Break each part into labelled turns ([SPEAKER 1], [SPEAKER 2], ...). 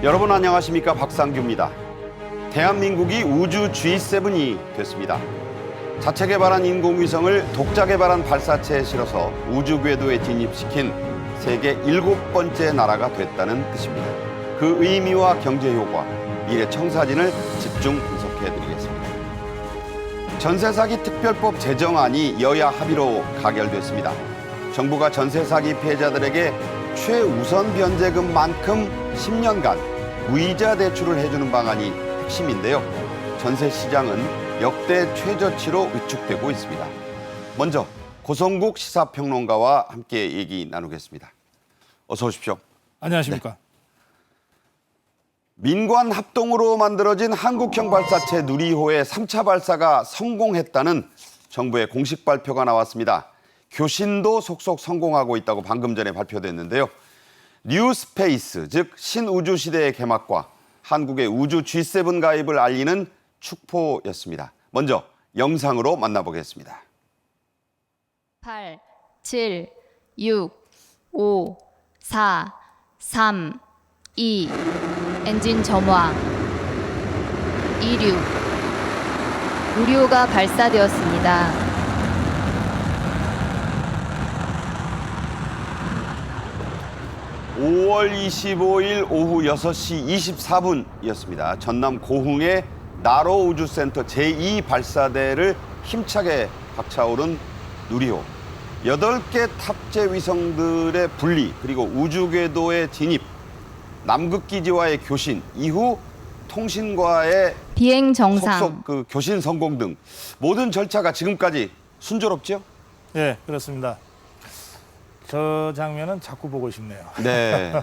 [SPEAKER 1] 여러분 안녕하십니까, 박상규입니다. 대한민국이 우주 G7이 됐습니다. 자체 개발한 인공위성을 독자 개발한 발사체에 실어서 우주 궤도에 진입시킨 세계 7번째 나라가 됐다는 뜻입니다. 그 의미와 경제 효과, 미래 청사진을 집중 분석해드리겠습니다. 전세 사기 특별법 제정안이 여야 합의로 가결됐습니다. 정부가 전세 사기 피해자들에게 최우선 변제금만큼 10년간 무이자 대출을 해주는 방안이 핵심인데요. 전세 시장은 역대 최저치로 위축되고 있습니다. 먼저 고성국 시사평론가와 함께 얘기 나누겠습니다. 어서 오십시오.
[SPEAKER 2] 안녕하십니까.
[SPEAKER 1] 네. 민관 합동으로 만들어진 한국형 발사체 누리호의 3차 발사가 성공했다는 정부의 공식 발표가 나왔습니다. 교신도 속속 성공하고 있다고 방금 전에 발표됐는데요. 뉴스페이스, 즉 신우주 시대의 개막과 한국의 우주 G7 가입을 알리는 축포였습니다. 먼저 영상으로 만나보겠습니다.
[SPEAKER 3] 8, 7, 6, 5, 4, 3, 2, 엔진 점화, 이륙, 누리호가 발사되었습니다.
[SPEAKER 1] 5월 25일 오후 6시 24분이었습니다. 전남 고흥의 나로 우주센터 제2발사대를 힘차게 박차오른 누리호. 8개 탑재 위성들의 분리, 그리고 우주궤도의 진입, 남극기지와의 교신, 이후 통신과의
[SPEAKER 3] 비행 정상.
[SPEAKER 1] 속속 그 교신 성공 등 모든 절차가 지금까지 순조롭죠?
[SPEAKER 2] 네, 그렇습니다. 저 장면은 자꾸 보고 싶네요.
[SPEAKER 1] 네.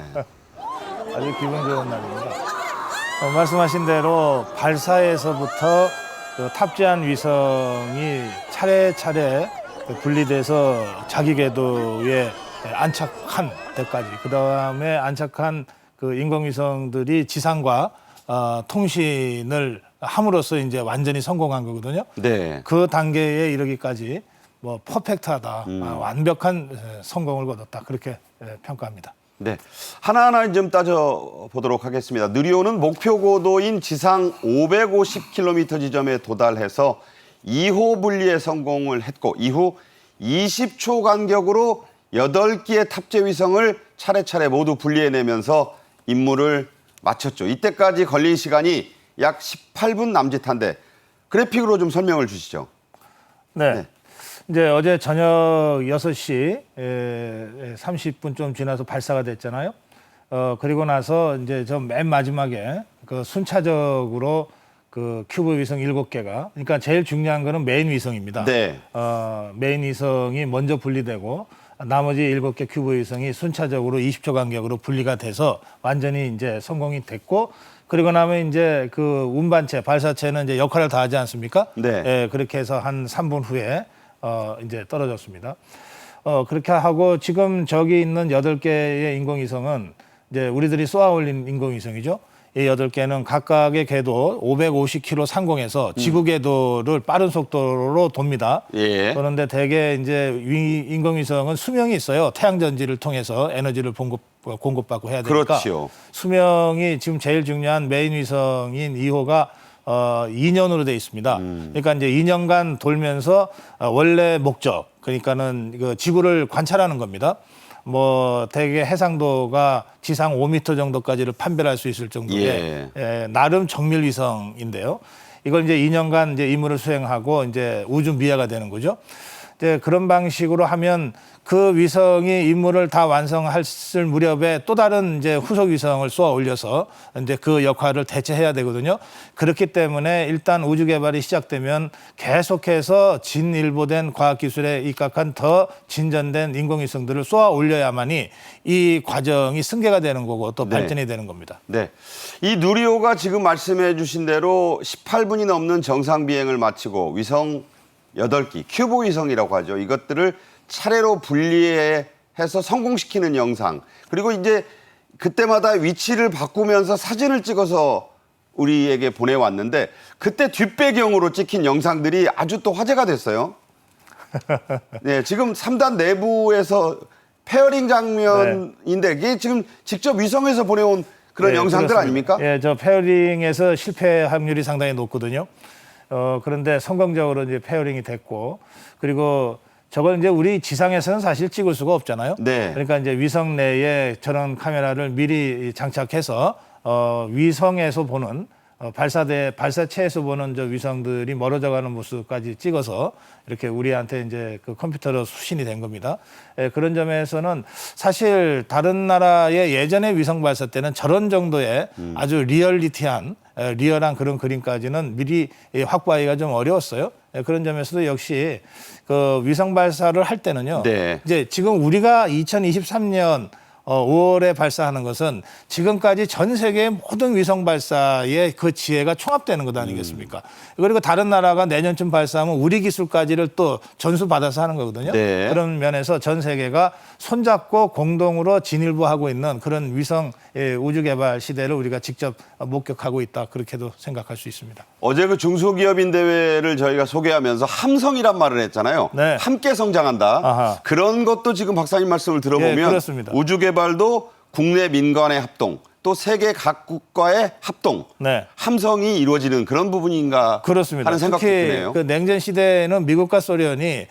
[SPEAKER 2] 아주 기분 좋은 날입니다. 말씀하신 대로 발사에서부터 그 탑재한 위성이 차례차례 분리돼서 자기 궤도에 안착한 데까지, 그 다음에 안착한 그 인공위성들이 지상과 통신을 함으로써 이제 완전히 성공한 거거든요.
[SPEAKER 1] 네.
[SPEAKER 2] 그 단계에 이르기까지 뭐 퍼펙트하다, 완벽한 성공을 거뒀다, 그렇게 평가합니다.
[SPEAKER 1] 네, 하나하나 좀 따져보도록 하겠습니다. 누리호는 목표 고도인 지상 550km 지점에 도달해서 2호 분리에 성공을 했고, 이후 20초 간격으로 8개의 탑재 위성을 차례차례 모두 분리해내면서 임무를 마쳤죠. 이때까지 걸린 시간이 약 18분 남짓한데 그래픽으로 좀 설명을 주시죠.
[SPEAKER 2] 네. 이제 어제 저녁 6시 30분 좀 지나서 발사가 됐잖아요. 그리고 나서 이제 저 맨 마지막에 그 순차적으로 그 큐브 위성 7개가, 그러니까 제일 중요한 거는 메인 위성입니다.
[SPEAKER 1] 네.
[SPEAKER 2] 메인 위성이 먼저 분리되고 나머지 7개 큐브 위성이 순차적으로 20초 간격으로 분리가 돼서 완전히 이제 성공이 됐고, 그리고 나면 이제 그 운반체, 발사체는 이제 역할을 다 하지 않습니까?
[SPEAKER 1] 네.
[SPEAKER 2] 그렇게 해서 한 3분 후에 이제 떨어졌습니다. 그렇게 하고 지금 저기 있는 8개의 인공위성은 이제 우리들이 쏘아 올린 인공위성이죠. 이 8개는 각각의 궤도 550km 상공해서 지구 궤도를 빠른 속도로 돕니다.
[SPEAKER 1] 예.
[SPEAKER 2] 그런데 대개 이제 인공위성은 수명이 있어요. 태양전지를 통해서 에너지를 공급받고 해야 되니까.
[SPEAKER 1] 그렇죠.
[SPEAKER 2] 수명이 지금 제일 중요한 메인 위성인 2호가 2년으로 돼 있습니다. 그러니까 이제 2년간 돌면서 원래 목적, 그러니까는 그 지구를 관찰하는 겁니다. 뭐 대개 해상도가 지상 5m 정도까지를 판별할 수 있을 정도의 나름 정밀 위성인데요. 이걸 이제 2년간 이제 임무를 수행하고 이제 우주 미아가 되는 거죠. 이제 그런 방식으로 하면 그 위성이 임무를 다 완성했을 무렵에 또 다른 이제 후속 위성을 쏘아 올려서 이제 그 역할을 대체해야 되거든요. 그렇기 때문에 일단 우주 개발이 시작되면 계속해서 진일보된 과학기술에 입각한 더 진전된 인공위성들을 쏘아 올려야만이 이 과정이 승계가 되는 거고 또 발전이 되는 겁니다.
[SPEAKER 1] 네. 이 누리호가 지금 말씀해 주신 대로 18분이 넘는 정상 비행을 마치고 위성 8기, 큐브 위성이라고 하죠. 이것들을 차례로 분리해서 성공시키는 영상. 그리고 이제 그때마다 위치를 바꾸면서 사진을 찍어서 우리에게 보내왔는데 그때 뒷배경으로 찍힌 영상들이 아주 또 화제가 됐어요. 네, 지금 3단 내부에서 페어링 장면인데 이게 지금 직접 위성에서 보내온 그런
[SPEAKER 2] 예,
[SPEAKER 1] 영상들
[SPEAKER 2] 그렇습니다.
[SPEAKER 1] 아닙니까?
[SPEAKER 2] 예, 저 페어링에서 실패 확률이 상당히 높거든요. 그런데 성공적으로 이제 페어링이 됐고, 그리고 저걸 이제 우리 지상에서는 사실 찍을 수가 없잖아요.
[SPEAKER 1] 네.
[SPEAKER 2] 그러니까 이제 위성 내에 저런 카메라를 미리 장착해서 위성에서 보는 발사체에서 보는 저 위성들이 멀어져가는 모습까지 찍어서 이렇게 우리한테 이제 그 컴퓨터로 수신이 된 겁니다. 예, 그런 점에서는 사실 다른 나라의 예전의 위성 발사 때는 저런 정도의 아주 리얼한 그런 그림까지는 미리 확보하기가 좀 어려웠어요. 예, 그런 점에서도 역시 그 위성 발사를 할 때는요.
[SPEAKER 1] 네.
[SPEAKER 2] 이제 지금 우리가 2023년 5월에 발사하는 것은 지금까지 전 세계의 모든 위성 발사의 그 지혜가 총합되는 것 아니겠습니까? 그리고 다른 나라가 내년쯤 발사하면 우리 기술까지를 또 전수받아서 하는 거거든요.
[SPEAKER 1] 네.
[SPEAKER 2] 그런 면에서 전 세계가 손잡고 공동으로 진일보하고 있는 그런 위성 우주 개발 시대를 우리가 직접 목격하고 있다. 그렇게도 생각할 수 있습니다.
[SPEAKER 1] 어제 그 중소기업인 대회를 저희가 소개하면서 함성이란 말을 했잖아요.
[SPEAKER 2] 네.
[SPEAKER 1] 함께 성장한다.
[SPEAKER 2] 아하.
[SPEAKER 1] 그런 것도 지금 박사님 말씀을 들어보면
[SPEAKER 2] 예, 그렇습니다.
[SPEAKER 1] 우주 개발도 국내 민간의 합동, 또 세계 각국과의 합동,
[SPEAKER 2] 네.
[SPEAKER 1] 함성이 이루어지는 그런 부분인가
[SPEAKER 2] 그렇습니다.
[SPEAKER 1] 하는 생각도
[SPEAKER 2] 특히
[SPEAKER 1] 드네요.
[SPEAKER 2] 그 냉전 시대에는 미국과 소련이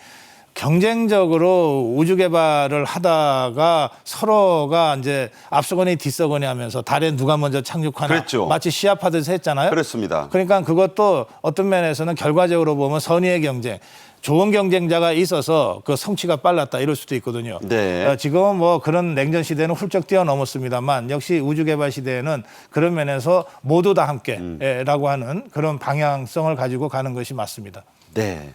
[SPEAKER 2] 경쟁적으로 우주 개발을 하다가 서로가 이제 앞서거니 뒤서거니 하면서 달에 누가 먼저 착륙하나
[SPEAKER 1] 그랬죠.
[SPEAKER 2] 마치 시합하듯이 했잖아요.
[SPEAKER 1] 그렇습니다.
[SPEAKER 2] 그러니까 그것도 어떤 면에서는 결과적으로 보면 선의의 경쟁, 좋은 경쟁자가 있어서 그 성취가 빨랐다 이럴 수도 있거든요.
[SPEAKER 1] 네.
[SPEAKER 2] 지금은 뭐 그런 냉전 시대는 훌쩍 뛰어넘었습니다만 역시 우주 개발 시대에는 그런 면에서 모두 다 함께라고 하는 그런 방향성을 가지고 가는 것이 맞습니다.
[SPEAKER 1] 네.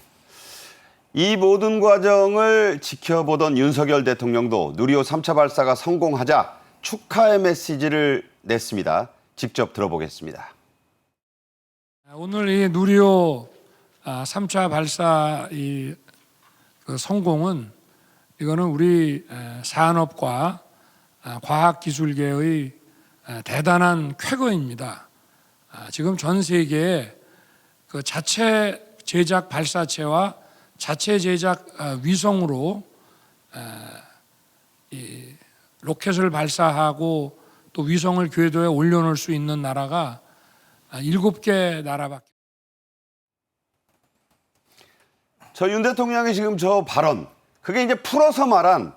[SPEAKER 1] 이 모든 과정을 지켜보던 윤석열 대통령도 누리호 3차 발사가 성공하자 축하의 메시지를 냈습니다. 직접 들어보겠습니다.
[SPEAKER 4] 오늘 이 누리호 3차 발사 그 성공은 이거는 우리 산업과 과학기술계의 대단한 쾌거입니다. 지금 전 세계에 그 자체 제작 발사체와 자체 제작 위성으로 이 로켓을 발사하고 또 위성을 궤도에 올려놓을 수 있는 나라가 7개 나라밖에.
[SPEAKER 1] 저 윤 대통령의 지금 저 발언, 그게 이제 풀어서 말한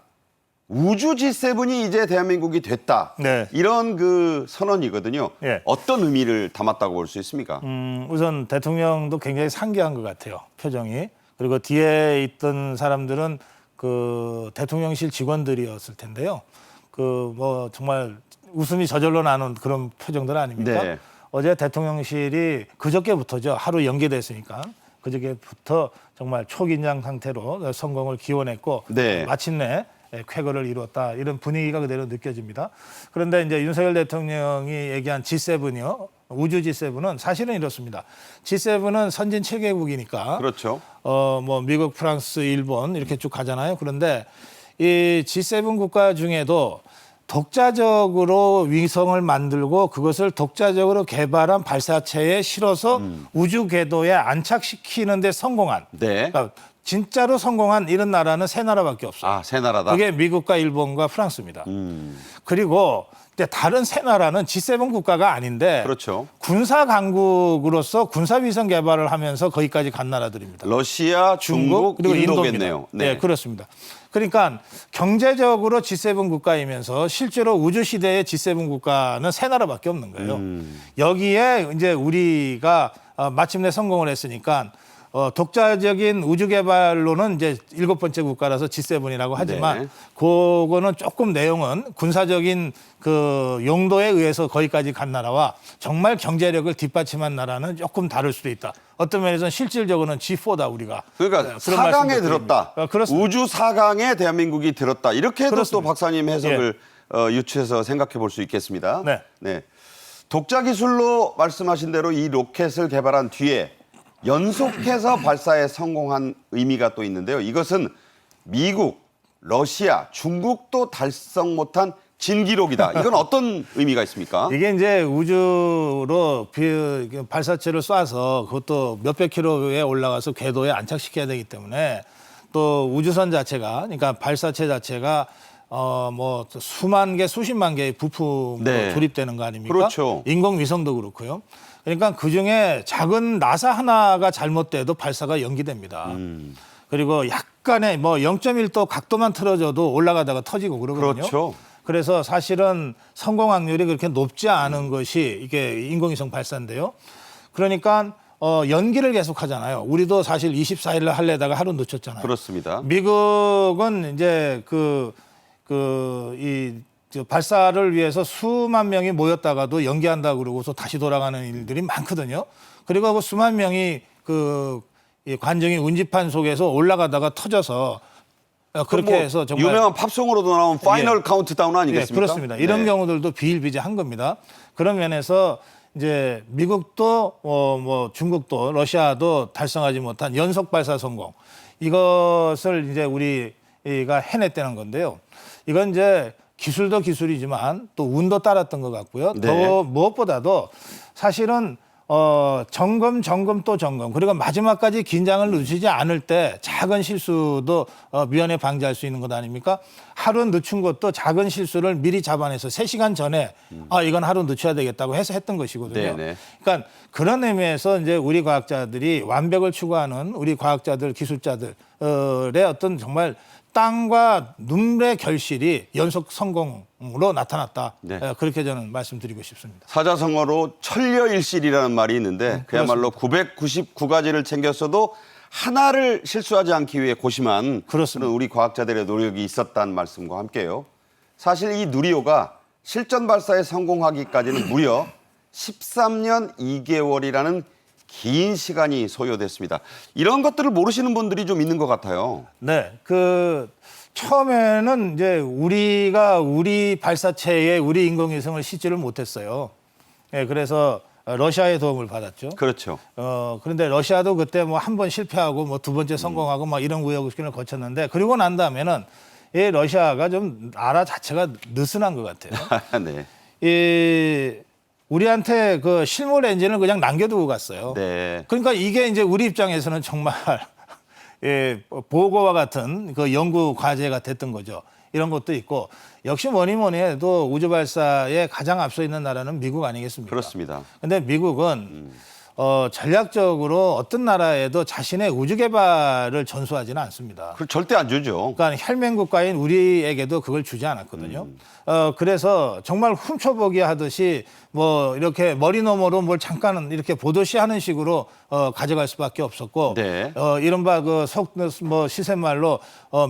[SPEAKER 1] 우주 G7이 이제 대한민국이 됐다.
[SPEAKER 2] 네.
[SPEAKER 1] 이런 그 선언이거든요.
[SPEAKER 2] 예.
[SPEAKER 1] 어떤 의미를 담았다고 볼 수 있습니까?
[SPEAKER 2] 우선 대통령도 굉장히 상기한 것 같아요. 표정이. 그리고 뒤에 있던 사람들은 그 대통령실 직원들이었을 텐데요. 그 뭐 정말 웃음이 저절로 나는 그런 표정들 아닙니까?
[SPEAKER 1] 네.
[SPEAKER 2] 어제 대통령실이 그저께부터죠. 하루 연기됐으니까. 그저께부터 정말 초긴장 상태로 성공을 기원했고
[SPEAKER 1] 네.
[SPEAKER 2] 마침내 쾌거를 이루었다. 이런 분위기가 그대로 느껴집니다. 그런데 이제 윤석열 대통령이 얘기한 G7이요. 우주 G7은 사실은 이렇습니다. G7은 선진 7개국이니까
[SPEAKER 1] 그렇죠.
[SPEAKER 2] 뭐 미국, 프랑스, 일본 이렇게 쭉 가잖아요. 그런데 이 G7 국가 중에도 독자적으로 위성을 만들고 그것을 독자적으로 개발한 발사체에 실어서 우주 궤도에 안착시키는 데 성공한
[SPEAKER 1] 네.
[SPEAKER 2] 그러니까 진짜로 성공한 이런 나라는 세 나라밖에 없어요.
[SPEAKER 1] 아, 새 나라다.
[SPEAKER 2] 그게 미국과 일본과 프랑스입니다. 그리고 근데 다른 세 나라는 G7 국가가 아닌데
[SPEAKER 1] 그렇죠.
[SPEAKER 2] 군사 강국으로서 군사 위성 개발을 하면서 거기까지 간 나라들입니다.
[SPEAKER 1] 러시아, 중국,
[SPEAKER 2] 그리고
[SPEAKER 1] 인도겠네요.
[SPEAKER 2] 인도입니다. 네, 그렇습니다. 그러니까 경제적으로 G7 국가이면서 실제로 우주 시대의 G7 국가는 세 나라밖에 없는 거예요. 여기에 이제 우리가 마침내 성공을 했으니까 독자적인 우주 개발로는 이제 7번째 국가라서 G7이라고 하지만
[SPEAKER 1] 네.
[SPEAKER 2] 그거는 조금 내용은 군사적인 그 용도에 의해서 거기까지 간 나라와 정말 경제력을 뒷받침한 나라는 조금 다를 수도 있다. 어떤 면에서는 실질적으로는 G4다 우리가.
[SPEAKER 1] 그러니까
[SPEAKER 2] 그런
[SPEAKER 1] 4강에
[SPEAKER 2] 말씀도
[SPEAKER 1] 들었다.
[SPEAKER 2] 그렇습니다.
[SPEAKER 1] 우주 4강에 대한민국이 들었다. 이렇게도 또
[SPEAKER 2] 그렇습니다.
[SPEAKER 1] 박사님 해석을 유추해서 생각해 볼 수 있겠습니다.
[SPEAKER 2] 네.
[SPEAKER 1] 독자 기술로 말씀하신 대로 이 로켓을 개발한 뒤에 연속해서 발사에 성공한 의미가 또 있는데요. 이것은 미국, 러시아, 중국도 달성 못한 진기록이다. 이건 어떤 의미가 있습니까?
[SPEAKER 2] 이게 이제 우주로 발사체를 쏴서 그것도 몇백 킬로에 올라가서 궤도에 안착시켜야 되기 때문에 또 우주선 자체가 그러니까 발사체 자체가 뭐 수만 개, 수십만 개의 부품으로
[SPEAKER 1] 네.
[SPEAKER 2] 조립되는 거 아닙니까?
[SPEAKER 1] 그렇죠.
[SPEAKER 2] 인공위성도 그렇고요. 그러니까 그중에 작은 나사 하나가 잘못돼도 발사가 연기됩니다. 그리고 약간의 뭐 0.1도 각도만 틀어져도 올라가다가 터지고 그러거든요.
[SPEAKER 1] 그렇죠.
[SPEAKER 2] 그래서 사실은 성공 확률이 그렇게 높지 않은 것이 이게 인공위성 발사인데요. 그러니까 연기를 계속 하잖아요. 우리도 사실 24일을 하려다가 하루 늦췄잖아요.
[SPEAKER 1] 그렇습니다.
[SPEAKER 2] 미국은 이제 발사를 위해서 수만 명이 모였다가도 연기한다고 그러고서 다시 돌아가는 일들이 많거든요. 그리고 그 수만 명이 이 관정이 운지판 속에서 올라가다가 터져서 그렇게 해서 정말
[SPEAKER 1] 유명한 팝송으로도 나온 파이널 카운트다운 아니겠습니까?
[SPEAKER 2] 그렇습니다. 이런
[SPEAKER 1] 네.
[SPEAKER 2] 경우들도 비일비재한 겁니다. 그런 면에서 이제 미국도 뭐 중국도 러시아도 달성하지 못한 연속 발사 성공 이것을 이제 우리가 해냈다는 건데요. 이건 이제 기술도 기술이지만 또 운도 따랐던 것 같고요.
[SPEAKER 1] 네.
[SPEAKER 2] 더 무엇보다도 사실은 점검 또 점검 그리고 마지막까지 긴장을 늦추지 않을 때 작은 실수도 미연에 방지할 수 있는 것 아닙니까? 하루 늦춘 것도 작은 실수를 미리 잡아내서 3시간 전에 이건 하루 늦춰야 되겠다고 해서 했던 것이거든요.
[SPEAKER 1] 네네.
[SPEAKER 2] 그러니까 그런 의미에서 이제 우리 과학자들이 완벽을 추구하는 우리 과학자들, 기술자들의 어떤 정말 땀과 눈물의 결실이 연속 성공으로 나타났다.
[SPEAKER 1] 네.
[SPEAKER 2] 그렇게 저는 말씀드리고 싶습니다.
[SPEAKER 1] 사자성어로 천려일실이라는 말이 있는데 그야말로 999가지를 챙겼어도 하나를 실수하지 않기 위해 고심한
[SPEAKER 2] 그렇습니다.
[SPEAKER 1] 그런 우리 과학자들의 노력이 있었다는 말씀과 함께요. 사실 이 누리호가 실전 발사에 성공하기까지는 무려 13년 2개월이라는 긴 시간이 소요됐습니다. 이런 것들을 모르시는 분들이 좀 있는 것 같아요.
[SPEAKER 2] 네, 처음에는 이제 우리가 우리 발사체에 우리 인공위성을 싣지를 못했어요. 예, 그래서 러시아의 도움을 받았죠.
[SPEAKER 1] 그렇죠.
[SPEAKER 2] 그런데 러시아도 그때 뭐 한 번 실패하고 뭐 두 번째 성공하고 막 이런 우여곡절을 거쳤는데 그리고 난 다음에는 이 러시아가 좀 나라 자체가 느슨한 것 같아요.
[SPEAKER 1] 네.
[SPEAKER 2] 우리한테 그 실물 엔진을 그냥 남겨두고 갔어요.
[SPEAKER 1] 네.
[SPEAKER 2] 그러니까 이게 이제 우리 입장에서는 정말 보고와 같은 그 연구 과제가 됐던 거죠. 이런 것도 있고 역시 뭐니 해도 우주 발사에 가장 앞서 있는 나라는 미국 아니겠습니까?
[SPEAKER 1] 그렇습니다.
[SPEAKER 2] 근데 미국은 전략적으로 어떤 나라에도 자신의 우주 개발을 전수하지는 않습니다.
[SPEAKER 1] 그 절대 안 주죠.
[SPEAKER 2] 그러니까 혈맹 국가인 우리에게도 그걸 주지 않았거든요. 그래서 정말 훔쳐보기 하듯이 뭐 이렇게 머리 너머로 뭘 잠깐 이렇게 보듯이 하는 식으로 가져갈 수밖에 없었고
[SPEAKER 1] 네.
[SPEAKER 2] 이른바 뭐 시샘말로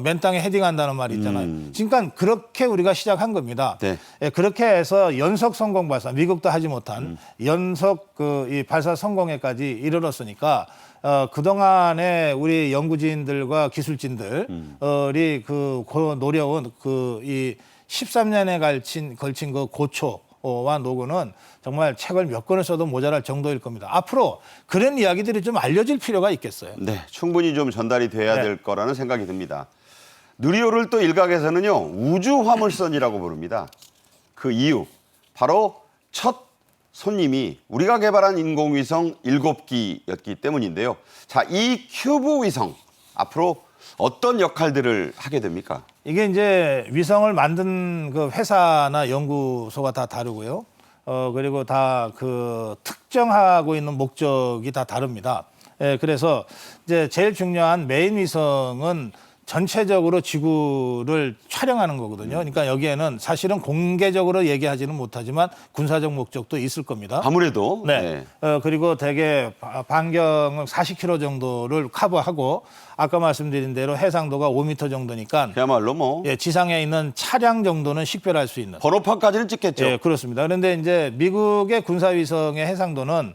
[SPEAKER 2] 맨 땅에 헤딩한다는 말이 있잖아요. 그러니까 그렇게 우리가 시작한 겁니다.
[SPEAKER 1] 네.
[SPEAKER 2] 예, 그렇게 해서 연속 성공 발사, 미국도 하지 못한 연속 이 발사 성공에까지 이르렀으니까 그동안에 우리 연구진들과 기술진들이 그 노력은 이 13년에 걸친 그 고초와 노고는 정말 책을 몇 권을 써도 모자랄 정도일 겁니다. 앞으로 그런 이야기들이 좀 알려질 필요가 있겠어요.
[SPEAKER 1] 네, 충분히 좀 전달이 돼야
[SPEAKER 2] 네.
[SPEAKER 1] 될 거라는 생각이 듭니다. 누리호를 또 일각에서는요 우주 화물선이라고 부릅니다. 그 이유 바로 첫 손님이 우리가 개발한 인공위성 7기였기 때문인데요. 자, 이 큐브 위성 앞으로 어떤 역할들을 하게 됩니까?
[SPEAKER 2] 이게 이제 위성을 만든 그 회사나 연구소가 다 다르고요. 그리고 다 그 특정하고 있는 목적이 다 다릅니다. 예, 그래서 이제 제일 중요한 메인 위성은 전체적으로 지구를 촬영하는 거거든요. 그러니까 여기에는 사실은 공개적으로 얘기하지는 못하지만 군사적 목적도 있을 겁니다.
[SPEAKER 1] 아무래도
[SPEAKER 2] 네. 그리고 대개 반경 40km 정도를 커버하고 아까 말씀드린 대로 해상도가 5m 정도니까
[SPEAKER 1] 그야말로 뭐
[SPEAKER 2] 예, 지상에 있는 차량 정도는 식별할 수 있는.
[SPEAKER 1] 번호판까지는 찍겠죠.
[SPEAKER 2] 예, 그렇습니다. 그런데 이제 미국의 군사위성의 해상도는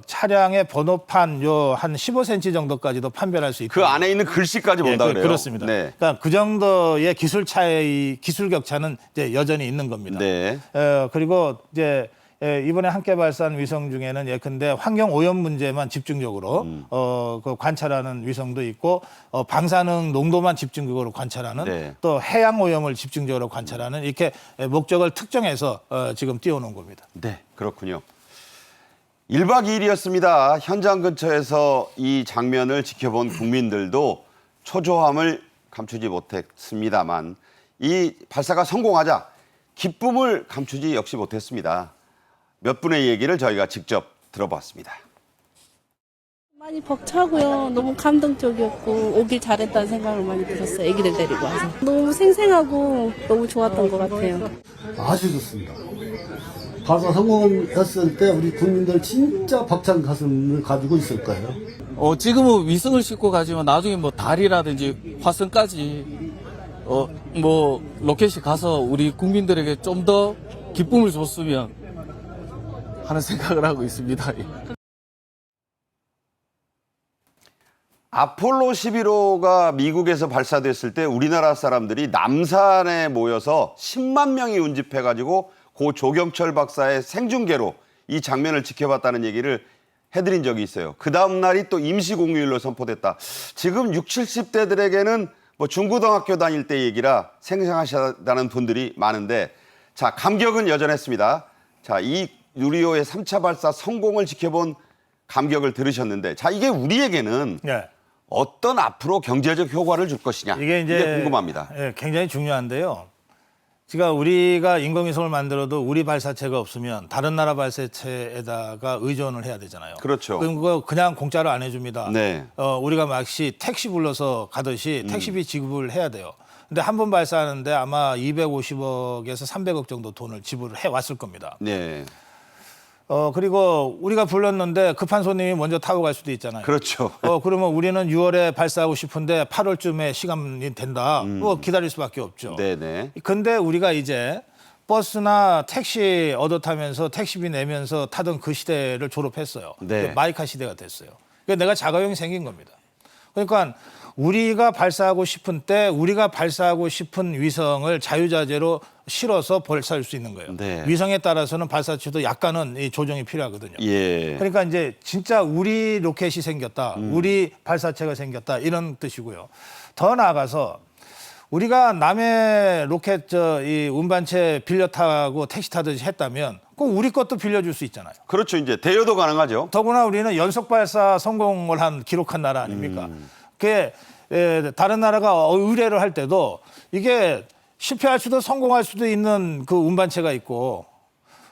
[SPEAKER 2] 차량의 번호판 한 15cm 정도까지도 판별할 수 있고
[SPEAKER 1] 그 안에 있는 글씨까지 본다 그래요.
[SPEAKER 2] 그렇습니다.
[SPEAKER 1] 네.
[SPEAKER 2] 그러니까 그 정도의 기술 차이, 기술 격차는 이제 여전히 있는 겁니다.
[SPEAKER 1] 네.
[SPEAKER 2] 그리고 이제 이번에 함께 발사한 위성 중에는 예컨대 환경 오염 문제만 집중적으로 그 관찰하는 위성도 있고 방사능 농도만 집중적으로 관찰하는
[SPEAKER 1] 네.
[SPEAKER 2] 또 해양 오염을 집중적으로 관찰하는 이렇게 목적을 특정해서 지금 띄워놓은 겁니다.
[SPEAKER 1] 네, 그렇군요. 1박 2일이었습니다. 현장 근처에서 이 장면을 지켜본 국민들도 초조함을 감추지 못했습니다만 이 발사가 성공하자 기쁨을 감추지 역시 못했습니다. 몇 분의 얘기를 저희가 직접 들어봤습니다.
[SPEAKER 5] 많이 벅차고요. 너무 감동적이었고 오길 잘했다는 생각을 많이 들었어요. 애기들 데리고 와서. 너무 생생하고 너무 좋았던 것 같아요.
[SPEAKER 6] 아주 좋습니다. 발사 성공했을 때 우리 국민들 진짜 벅찬 가슴을 가지고 있을 거예요.
[SPEAKER 7] 지금은 위성을 싣고 가지만 나중에 뭐 달이라든지 화성까지 뭐 로켓이 가서 우리 국민들에게 좀 더 기쁨을 줬으면 하는 생각을 하고 있습니다.
[SPEAKER 1] 아폴로 11호가 미국에서 발사됐을 때 우리나라 사람들이 남산에 모여서 10만 명이 운집해가지고 고 조경철 박사의 생중계로 이 장면을 지켜봤다는 얘기를 해드린 적이 있어요. 그 다음 날이 또 임시공휴일로 선포됐다. 지금 60, 70대들에게는 뭐 중고등학교 다닐 때 얘기라 생생하시다는 분들이 많은데, 자, 감격은 여전했습니다. 자, 이 누리호의 3차 발사 성공을 지켜본 감격을 들으셨는데, 자, 이게 우리에게는
[SPEAKER 2] 예.
[SPEAKER 1] 어떤 앞으로 경제적 효과를 줄 것이냐,
[SPEAKER 2] 이게 이제
[SPEAKER 1] 궁금합니다.
[SPEAKER 2] 예, 굉장히 중요한데요. 지금 우리가 인공위성을 만들어도 우리 발사체가 없으면 다른 나라 발사체에다가 의존을 해야 되잖아요.
[SPEAKER 1] 그렇죠.
[SPEAKER 2] 그럼 그거 그냥 공짜로 안 해줍니다.
[SPEAKER 1] 네.
[SPEAKER 2] 우리가 마치 택시 불러서 가듯이 택시비 지급을 해야 돼요. 근데 한 번 발사하는데 아마 250억에서 300억 정도 돈을 지불을 해 왔을 겁니다.
[SPEAKER 1] 네.
[SPEAKER 2] 그리고 우리가 불렀는데 급한 손님이 먼저 타고 갈 수도 있잖아요.
[SPEAKER 1] 그렇죠.
[SPEAKER 2] 그러면 우리는 6월에 발사하고 싶은데 8월쯤에 시간이 된다. 기다릴 수밖에 없죠.
[SPEAKER 1] 네네.
[SPEAKER 2] 근데 우리가 이제 버스나 택시 얻어 타면서 택시비 내면서 타던 그 시대를 졸업했어요.
[SPEAKER 1] 네.
[SPEAKER 2] 마이카 시대가 됐어요. 그러니까 내가 자가용이 생긴 겁니다. 그러니까 우리가 발사하고 싶은 때 우리가 발사하고 싶은 위성을 자유자재로 실어서 발사할 수 있는 거예요.
[SPEAKER 1] 네.
[SPEAKER 2] 위성에 따라서는 발사체도 약간은 이 조정이 필요하거든요.
[SPEAKER 1] 예.
[SPEAKER 2] 그러니까 이제 진짜 우리 로켓이 생겼다, 우리 발사체가 생겼다 이런 뜻이고요. 더 나아가서 우리가 남의 로켓 이 운반체 빌려 타고 택시 타듯이 했다면 꼭 우리 것도 빌려줄 수 있잖아요.
[SPEAKER 1] 그렇죠. 이제 대여도 가능하죠.
[SPEAKER 2] 더구나 우리는 연속 발사 성공을 기록한 나라 아닙니까? 그게 다른 나라가 의뢰를 할 때도 이게 실패할 수도 성공할 수도 있는 그 운반체가 있고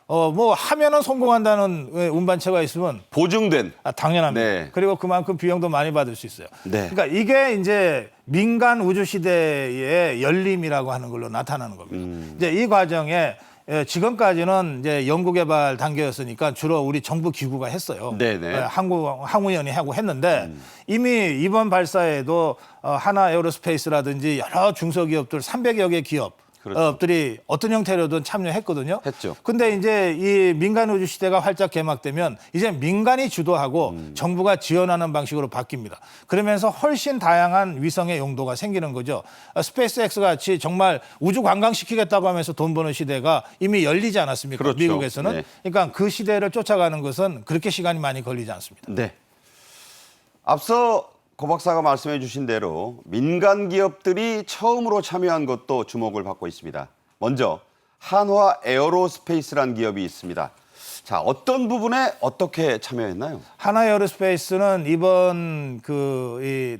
[SPEAKER 2] 뭐 하면은 성공한다는 운반체가 있으면
[SPEAKER 1] 보증된.
[SPEAKER 2] 당연합니다.
[SPEAKER 1] 네.
[SPEAKER 2] 그리고 그만큼 비용도 많이 받을 수 있어요.
[SPEAKER 1] 네.
[SPEAKER 2] 그러니까 이게 이제 민간 우주 시대의 열림이라고 하는 걸로 나타나는 겁니다. 이제 이 과정에 지금까지는 이제 연구개발 단계였으니까 주로 우리 정부 기구가 했어요.
[SPEAKER 1] 네네.
[SPEAKER 2] 항우연이 하고 했는데 이미 이번 발사에도 하나 에어로스페이스라든지 여러 중소기업들 300여 개 기업
[SPEAKER 1] 그렇죠.
[SPEAKER 2] 들이 어떤 형태로든 참여했거든요.
[SPEAKER 1] 했죠.
[SPEAKER 2] 근데 이제 이 민간 우주 시대가 활짝 개막되면 이제 민간이 주도하고 정부가 지원하는 방식으로 바뀝니다. 그러면서 훨씬 다양한 위성의 용도가 생기는 거죠. 스페이스X 같이 정말 우주 관광시키겠다고 하면서 돈 버는 시대가 이미 열리지 않았습니까?
[SPEAKER 1] 그렇죠.
[SPEAKER 2] 미국에서는.
[SPEAKER 1] 네.
[SPEAKER 2] 그러니까 그 시대를 쫓아가는 것은 그렇게 시간이 많이 걸리지 않습니다.
[SPEAKER 1] 네. 앞서 고 박사가 말씀해 주신 대로 민간 기업들이 처음으로 참여한 것도 주목을 받고 있습니다. 먼저 한화 에어로스페이스라는 기업이 있습니다. 자, 어떤 부분에 어떻게 참여했나요?
[SPEAKER 2] 하나 에어로스페이스는 이번 이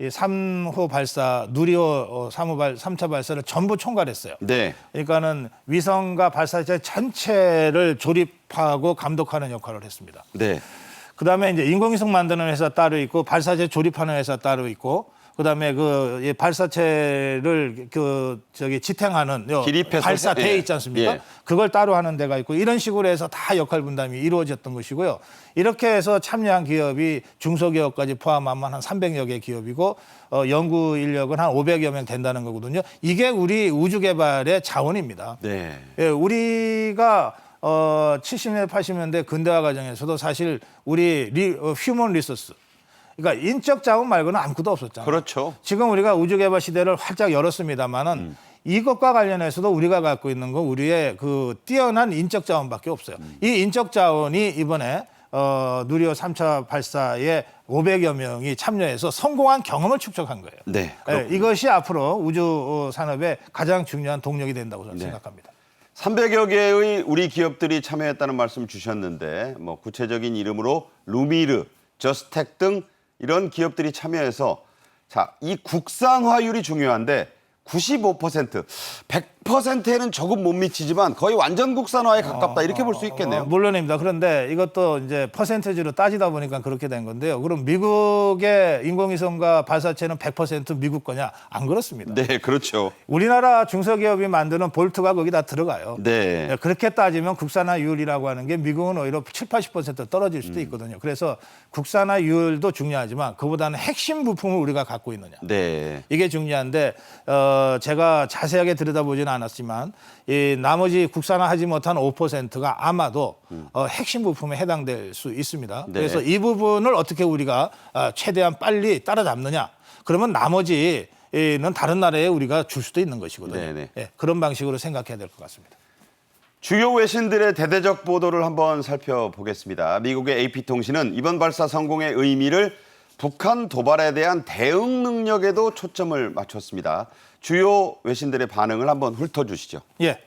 [SPEAKER 2] 3호 발사, 누리호 3차 발사를 전부 총괄했어요.
[SPEAKER 1] 네.
[SPEAKER 2] 그러니까는 위성과 발사체 전체를 조립하고 감독하는 역할을 했습니다.
[SPEAKER 1] 네.
[SPEAKER 2] 그다음에 이제 인공위성 만드는 회사 따로 있고 발사체 조립하는 회사 따로 있고 그다음에 이 발사체를 지탱하는
[SPEAKER 1] 기립해서
[SPEAKER 2] 발사대에
[SPEAKER 1] 예.
[SPEAKER 2] 있지 않습니까?
[SPEAKER 1] 예.
[SPEAKER 2] 그걸 따로 하는 데가 있고 이런 식으로 해서 다 역할 분담이 이루어졌던 것이고요. 이렇게 해서 참여한 기업이 중소기업까지 포함하면 한 300여 개 기업이고 연구 인력은 한 500여 명 된다는 거거든요. 이게 우리 우주 개발의 자원입니다.
[SPEAKER 1] 네.
[SPEAKER 2] 예, 우리가 70년대, 80년대 근대화 과정에서도 사실 우리 휴먼 리소스, 그러니까 인적 자원 말고는 아무것도 없었잖아요.
[SPEAKER 1] 그렇죠.
[SPEAKER 2] 지금 우리가 우주 개발 시대를 활짝 열었습니다만은 이것과 관련해서도 우리가 갖고 있는 건 우리의 그 뛰어난 인적 자원밖에 없어요. 이 인적 자원이 이번에 누리호 3차 발사에 500여 명이 참여해서 성공한 경험을 축적한 거예요.
[SPEAKER 1] 네.
[SPEAKER 2] 예, 이것이 앞으로 우주 산업의 가장 중요한 동력이 된다고 저는 생각합니다.
[SPEAKER 1] 300여 개의 우리 기업들이 참여했다는 말씀 주셨는데 뭐 구체적인 이름으로 루미르, 저스텍 등 이런 기업들이 참여해서 자, 이 국산화율이 중요한데 95%, 100%에는 조금 못 미치지만 거의 완전 국산화에 가깝다 이렇게 볼 수 있겠네요.
[SPEAKER 2] 물론입니다. 그런데 이것도 이제 퍼센테이지로 따지다 보니까 그렇게 된 건데요. 그럼 미국의 인공위성과 발사체는 100% 미국 거냐? 안 그렇습니다.
[SPEAKER 1] 네, 그렇죠.
[SPEAKER 2] 우리나라 중소기업이 만드는 볼트가 거기 다 들어가요.
[SPEAKER 1] 네.
[SPEAKER 2] 그렇게 따지면 국산화율이라고 하는 게 미국은 오히려 7, 80% 떨어질 수도 있거든요. 그래서 국산화율도 중요하지만 그보다는 핵심 부품을 우리가 갖고 있느냐.
[SPEAKER 1] 네.
[SPEAKER 2] 이게 중요한데 제가 자세하게 들여다보지는 않았지만 이 나머지 국산화하지 못한 5%가 아마도 핵심 부품에 해당될 수 있습니다.
[SPEAKER 1] 네.
[SPEAKER 2] 그래서 이 부분을 어떻게 우리가 최대한 빨리 따라잡느냐. 그러면 나머지는 다른 나라에 우리가 줄 수도 있는 것이거든요.
[SPEAKER 1] 네네.
[SPEAKER 2] 예, 그런 방식으로 생각해야 될 것 같습니다.
[SPEAKER 1] 주요 외신들의 대대적 보도를 한번 살펴보겠습니다. 미국의 AP통신은 이번 발사 성공의 의미를 북한 도발에 대한 대응 능력에도 초점을 맞췄습니다. 주요 외신들의 반응을 한번 훑어주시죠.
[SPEAKER 2] 예,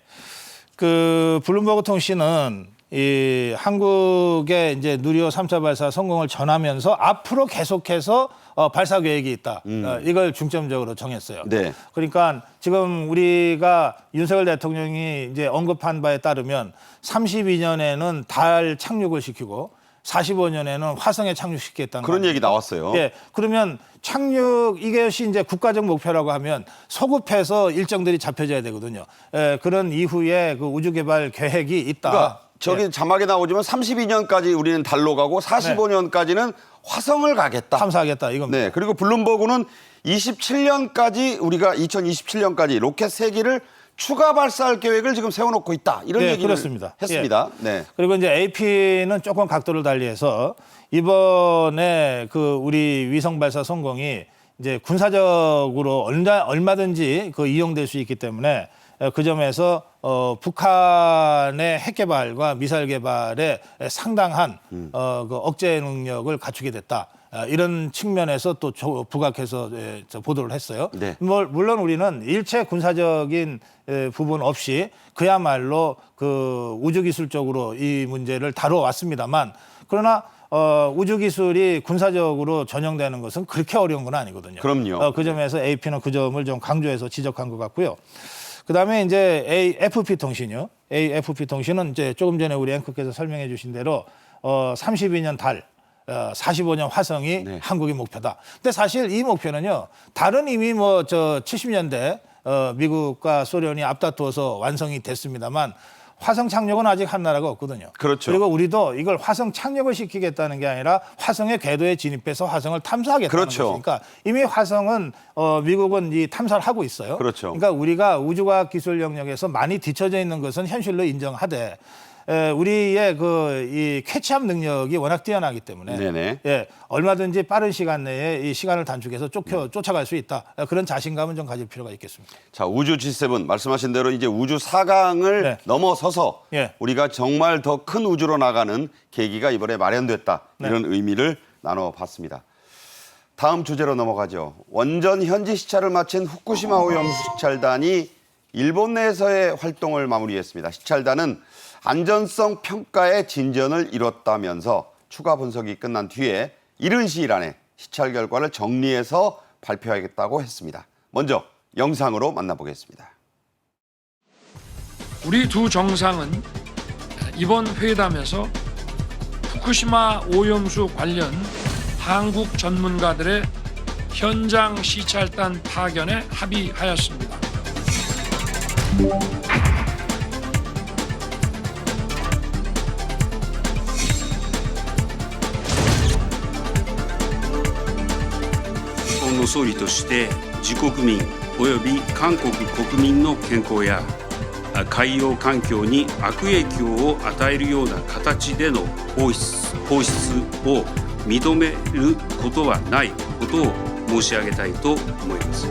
[SPEAKER 2] 그 블룸버그 통신은 이 한국의 이제 누리호 3차 발사 성공을 전하면서 앞으로 계속해서 발사 계획이 있다. 이걸 중점적으로 정했어요.
[SPEAKER 1] 네.
[SPEAKER 2] 그러니까 지금 우리가 윤석열 대통령이 이제 언급한 바에 따르면 32년에는 달 착륙을 시키고 45년에는 화성에 착륙시키겠다는
[SPEAKER 1] 그런
[SPEAKER 2] 겁니다.
[SPEAKER 1] 얘기 나왔어요.
[SPEAKER 2] 예, 그러면 착륙 이것이 이제 국가적 목표라고 하면 소급해서 일정들이 잡혀져야 되거든요. 예, 그런 이후에 그 우주 개발 계획이 있다.
[SPEAKER 1] 그러니까 저기 자막에 나오지만 32년까지 우리는 달로 가고 45년까지는 화성을 가겠다.
[SPEAKER 2] 탐사하겠다 이겁니다.
[SPEAKER 1] 네. 그리고 블룸버그는 27년까지 우리가 2027년까지 로켓 3기를 추가 발사할 계획을 지금 세워놓고 있다. 이런
[SPEAKER 2] 네,
[SPEAKER 1] 얘기를
[SPEAKER 2] 그렇습니다.
[SPEAKER 1] 했습니다. 네.
[SPEAKER 2] 그리고 이제 AP는 조금 각도를 달리해서 이번에 그 우리 위성 발사 성공이 이제 군사적으로 얼마든지 그 이용될 수 있기 때문에 그 점에서 북한의 핵 개발과 미사일 개발에 상당한 그 억제 능력을 갖추게 됐다. 이런 측면에서 또 부각해서 보도를 했어요.
[SPEAKER 1] 네.
[SPEAKER 2] 물론 우리는 일체 군사적인 부분 없이 그야말로 그 우주기술적으로 이 문제를 다뤄왔습니다만 그러나 우주기술이 군사적으로 전용되는 것은 그렇게 어려운 건 아니거든요.
[SPEAKER 1] 그럼요.
[SPEAKER 2] 그 점에서 AP는 그 점을 좀 강조해서 지적한 것 같고요. 그다음에 이제 AFP 통신이요. AFP 통신은 이제 조금 전에 우리 앵커께서 설명해 주신 대로 32년 달 45년 화성이
[SPEAKER 1] 네.
[SPEAKER 2] 한국의 목표다. 근데 사실 이 목표는요. 다른 이미 뭐 70년대 미국과 소련이 앞다투어서 완성이 됐습니다만 화성 착륙은 아직 한 나라가 없거든요.
[SPEAKER 1] 그렇죠.
[SPEAKER 2] 그리고 우리도 이걸 화성 착륙을 시키겠다는 게 아니라 화성의 궤도에 진입해서 화성을 탐사하겠다는
[SPEAKER 1] 그렇죠.
[SPEAKER 2] 것이니까 이미 화성은 미국은 이 탐사를 하고 있어요.
[SPEAKER 1] 그렇죠.
[SPEAKER 2] 그러니까 우리가 우주과학 기술 영역에서 많이 뒤처져 있는 것은 현실로 인정하되 우리의 이 캐치업 능력이 워낙 뛰어나기 때문에
[SPEAKER 1] 네네.
[SPEAKER 2] 예, 얼마든지 빠른 시간 내에 이 시간을 단축해서 쫓아갈 수 있다. 그런 자신감은 좀 가질 필요가 있겠습니다.
[SPEAKER 1] 자, 우주 G7 말씀하신 대로 이제 우주 4강을
[SPEAKER 2] 네.
[SPEAKER 1] 넘어서서
[SPEAKER 2] 예.
[SPEAKER 1] 우리가 정말 더 큰 우주로 나가는 계기가 이번에 마련됐다. 이런 의미를 나눠봤습니다. 다음 주제로 넘어가죠. 원전 현지 시찰을 마친 후쿠시마 오염수 시찰단이 일본 내에서의 활동을 마무리했습니다. 시찰단은 안전성 평가에 진전을 이뤘다면서 추가 분석이 끝난 뒤에 이른 시일 안에 시찰 결과를 정리해서 발표하겠다고 했습니다. 먼저 영상으로 만나보겠습니다.
[SPEAKER 4] 우리 두 정상은 이번 회담에서 후쿠시마 오염수 관련 한국 전문가들의 현장 시찰단 파견에 합의하였습니다.
[SPEAKER 8] 日本の総理として自国民および韓国国民の健康や海洋環境に悪影響を与えるような形での放出を認めることはないことを申し上げたいと思います。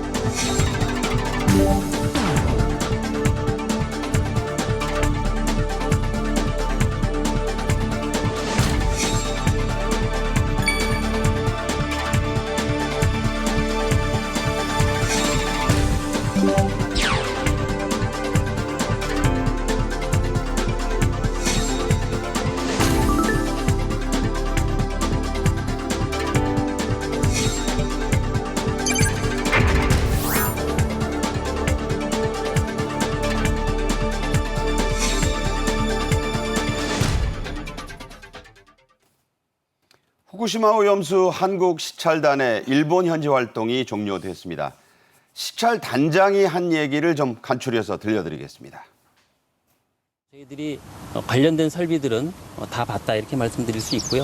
[SPEAKER 1] 후쿠시마 오염수 한국 시찰단의 일본 현지 활동이 종료됐습니다. 시찰 단장이 한 얘기를 좀 간추려서 들려드리겠습니다.
[SPEAKER 9] 저희들이 관련된 설비들은 다 봤다 이렇게 말씀드릴 수 있고요.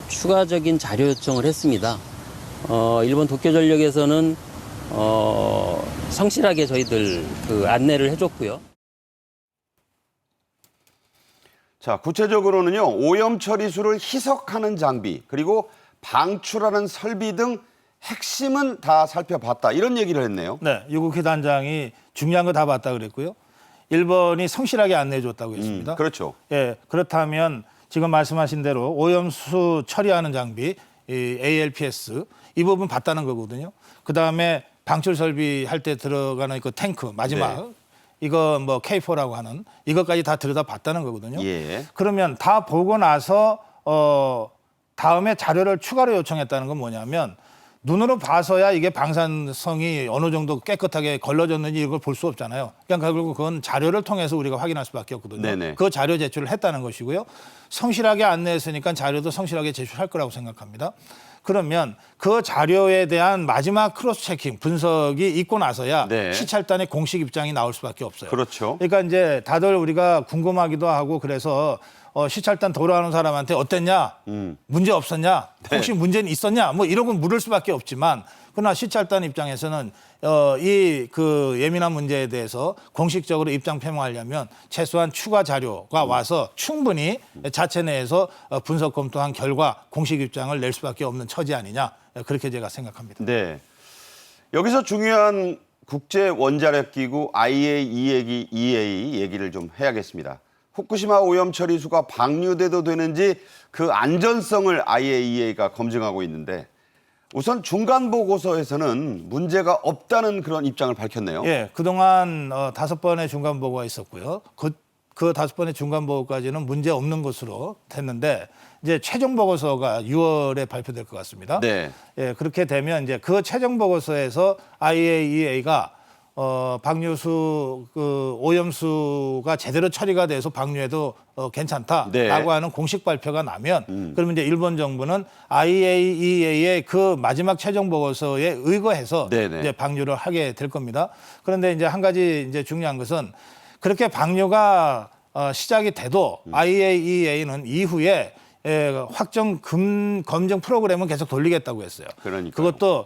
[SPEAKER 9] 추가적인 자료 요청을 했습니다. 일본 도쿄전력에서는 성실하게 저희들 그 안내를 해줬고요.
[SPEAKER 1] 자, 구체적으로는요, 오염 처리수를 희석하는 장비, 그리고 방출하는 설비 등 핵심은 다 살펴봤다. 이런 얘기를 했네요.
[SPEAKER 2] 네, 유국희 단장이 중요한 거 다 봤다 그랬고요. 일본이 성실하게 안내해줬다고 했습니다.
[SPEAKER 1] 그렇죠.
[SPEAKER 2] 예, 그렇다면 지금 말씀하신 대로 오염수 처리하는 장비, 이 ALPS 이 부분 봤다는 거거든요. 그 다음에 방출 설비 할 때 들어가는 그 탱크 마지막
[SPEAKER 1] 네.
[SPEAKER 2] 이거 뭐 K4라고 하는 이것까지 다 들여다 봤다는 거거든요.
[SPEAKER 1] 예.
[SPEAKER 2] 그러면 다 보고 나서 다음에 자료를 추가로 요청했다는 건 뭐냐면 눈으로 봐서야 이게 방사성이 어느 정도 깨끗하게 걸러졌는지 이걸 볼 수 없잖아요. 그러니까 결국 그건 자료를 통해서 우리가 확인할 수밖에 없거든요.
[SPEAKER 1] 네네.
[SPEAKER 2] 그 자료 제출을 했다는 것이고요. 성실하게 안내했으니까 자료도 성실하게 제출할 거라고 생각합니다. 그러면 그 자료에 대한 마지막 크로스 체킹 분석이 있고 나서야
[SPEAKER 1] 네.
[SPEAKER 2] 시찰단의 공식 입장이 나올 수밖에 없어요.
[SPEAKER 1] 그렇죠.
[SPEAKER 2] 그러니까 이제 다들 우리가 궁금하기도 하고 그래서 시찰단 돌아오는 사람한테 어땠냐? 문제 없었냐? 혹시 문제는 있었냐? 뭐 이런 건 물을 수밖에 없지만 그러나 시찰단 입장에서는 이 그 예민한 문제에 대해서 공식적으로 입장 표명하려면 최소한 추가 자료가 와서 충분히 자체 내에서 분석 검토한 결과 공식 입장을 낼 수밖에 없는 처지 아니냐? 그렇게 제가 생각합니다.
[SPEAKER 1] 네. 여기서 중요한 국제 원자력 기구 IAEA 얘기를 좀 해야겠습니다. 후쿠시마 오염 처리수가 방류돼도 되는지 그 안전성을 IAEA가 검증하고 있는데 우선 중간 보고서에서는 문제가 없다는 그런 입장을 밝혔네요.
[SPEAKER 2] 예, 그동안 5번의 중간 보고가 있었고요. 그 5번의 중간 보고까지는 문제 없는 것으로 됐는데 이제 최종 보고서가 6월에 발표될 것 같습니다.
[SPEAKER 1] 네.
[SPEAKER 2] 예, 그렇게 되면 이제 그 최종 보고서에서 IAEA가 방류수 그 오염수가 제대로 처리가 돼서 방류해도 괜찮다라고
[SPEAKER 1] 네.
[SPEAKER 2] 하는 공식 발표가 나면 그러면 이제 일본 정부는 IAEA의 그 마지막 최종 보고서에 의거해서
[SPEAKER 1] 네네.
[SPEAKER 2] 이제 방류를 하게 될 겁니다. 그런데 이제 한 가지 이제 중요한 것은 그렇게 방류가 시작이 돼도 IAEA는 이후에 확정 검증 프로그램은 계속 돌리겠다고 했어요.
[SPEAKER 1] 그러니까요.
[SPEAKER 2] 그것도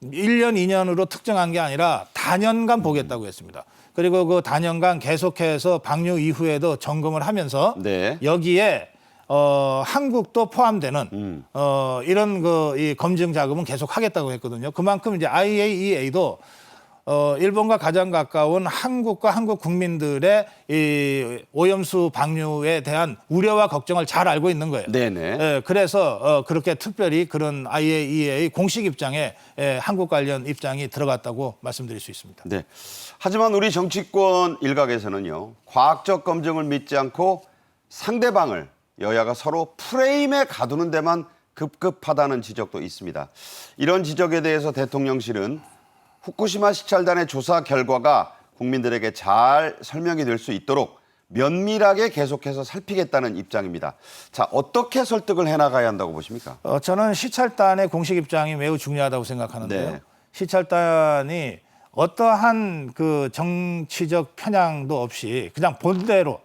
[SPEAKER 2] 1년, 2년으로 특정한 게 아니라 다년간 보겠다고 했습니다. 그리고 그 다년간 계속해서 방류 이후에도 점검을 하면서
[SPEAKER 1] 네.
[SPEAKER 2] 여기에 한국도 포함되는 이런 이 검증 작업은 계속 하겠다고 했거든요. 그만큼 이제 IAEA도 일본과 가장 가까운 한국과 한국 국민들의 이 오염수 방류에 대한 우려와 걱정을 잘 알고 있는 거예요.
[SPEAKER 1] 네네.
[SPEAKER 2] 예, 그래서 그렇게 특별히 그런 IAEA 공식 입장에 한국 관련 입장이 들어갔다고 말씀드릴 수 있습니다.
[SPEAKER 1] 네. 하지만 우리 정치권 일각에서는요, 과학적 검증을 믿지 않고 상대방을 여야가 서로 프레임에 가두는 데만 급급하다는 지적도 있습니다. 이런 지적에 대해서 대통령실은 후쿠시마 시찰단의 조사 결과가 국민들에게 잘 설명이 될 수 있도록 면밀하게 계속해서 살피겠다는 입장입니다. 자, 어떻게 설득을 해나가야 한다고 보십니까?
[SPEAKER 2] 저는 시찰단의 공식 입장이 매우 중요하다고 생각하는데요.
[SPEAKER 1] 네.
[SPEAKER 2] 시찰단이 어떠한 그 정치적 편향도 없이 그냥 본대로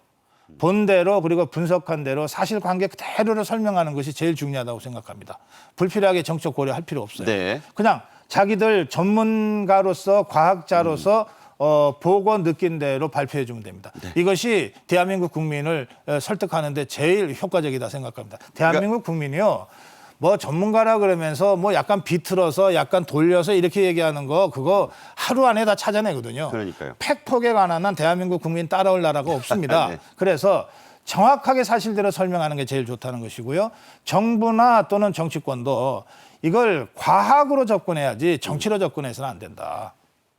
[SPEAKER 2] 그리고 분석한 대로 사실관계 그대로를 설명하는 것이 제일 중요하다고 생각합니다. 불필요하게 정책 고려할 필요 없어요.
[SPEAKER 1] 네.
[SPEAKER 2] 그냥 자기들 전문가로서 과학자로서 보고 느낀 대로 발표해 주면 됩니다. 이것이 대한민국 국민을 설득하는 데 제일 효과적이다 생각합니다. 대한민국 국민이요. 뭐 전문가라 그러면서 뭐 약간 비틀어서 약간 돌려서 이렇게 얘기하는 거 그거 하루 안에 다 찾아내거든요.
[SPEAKER 1] 그러니까요.
[SPEAKER 2] 팩폭에 관한 한 대한민국 국민 따라올 나라가 없습니다.
[SPEAKER 1] 네.
[SPEAKER 2] 그래서 정확하게 사실대로 설명하는 게 제일 좋다는 것이고요. 정부나 또는 정치권도 이걸 과학으로 접근해야지 정치로 접근해서는 안 된다.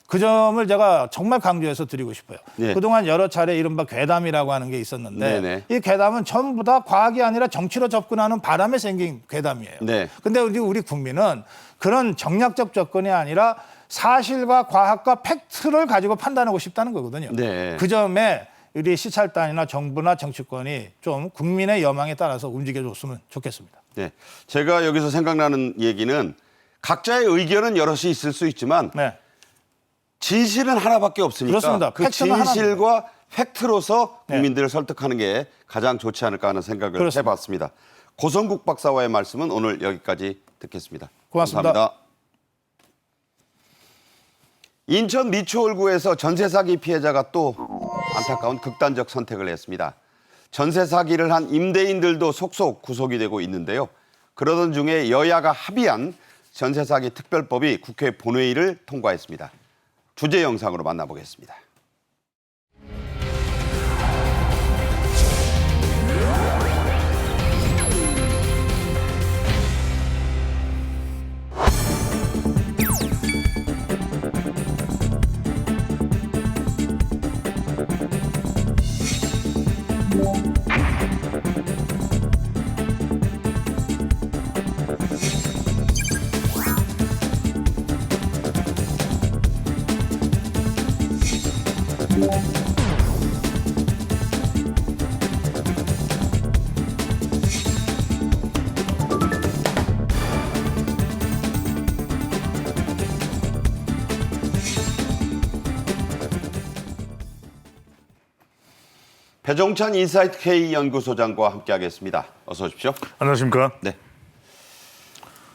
[SPEAKER 2] 그 점을 제가 정말 강조해서 드리고 싶어요.
[SPEAKER 1] 네.
[SPEAKER 2] 그동안 여러 차례 이른바 괴담이라고 하는 게 있었는데
[SPEAKER 1] 네네.
[SPEAKER 2] 이 괴담은 전부 다 과학이 아니라 정치로 접근하는 바람에 생긴 괴담이에요.
[SPEAKER 1] 네.
[SPEAKER 2] 근데 우리 국민은 그런 정략적 접근이 아니라 사실과 과학과 팩트를 가지고 판단하고 싶다는 거거든요.
[SPEAKER 1] 네.
[SPEAKER 2] 그 점에 우리 시찰단이나 정부나 정치권이 좀 국민의 여망에 따라서 움직여줬으면 좋겠습니다.
[SPEAKER 1] 네. 제가 여기서 생각나는 얘기는 각자의 의견은 여럿이 있을 수 있지만
[SPEAKER 2] 네.
[SPEAKER 1] 진실은 하나밖에 없으니까
[SPEAKER 2] 그렇습니다.
[SPEAKER 1] 그
[SPEAKER 2] 팩트는
[SPEAKER 1] 진실과 팩트로서
[SPEAKER 2] 네.
[SPEAKER 1] 국민들을 설득하는 게 가장 좋지 않을까 하는 생각을
[SPEAKER 2] 그렇습니다.
[SPEAKER 1] 해봤습니다. 고성국 박사와의 말씀은 오늘 여기까지 듣겠습니다.
[SPEAKER 2] 고맙습니다.
[SPEAKER 1] 감사합니다. 인천 미추홀구에서 전세 사기 피해자가 또 안타까운 극단적 선택을 했습니다. 전세 사기를 한 임대인들도 속속 구속이 되고 있는데요. 그러던 중에 여야가 합의한 전세 사기 특별법이 국회 본회의를 통과했습니다. 주제 영상으로 만나보겠습니다. 배종찬 인사이트 K 연구소장과 함께하겠습니다. 어서 오십시오.
[SPEAKER 10] 안녕하십니까?
[SPEAKER 1] 네.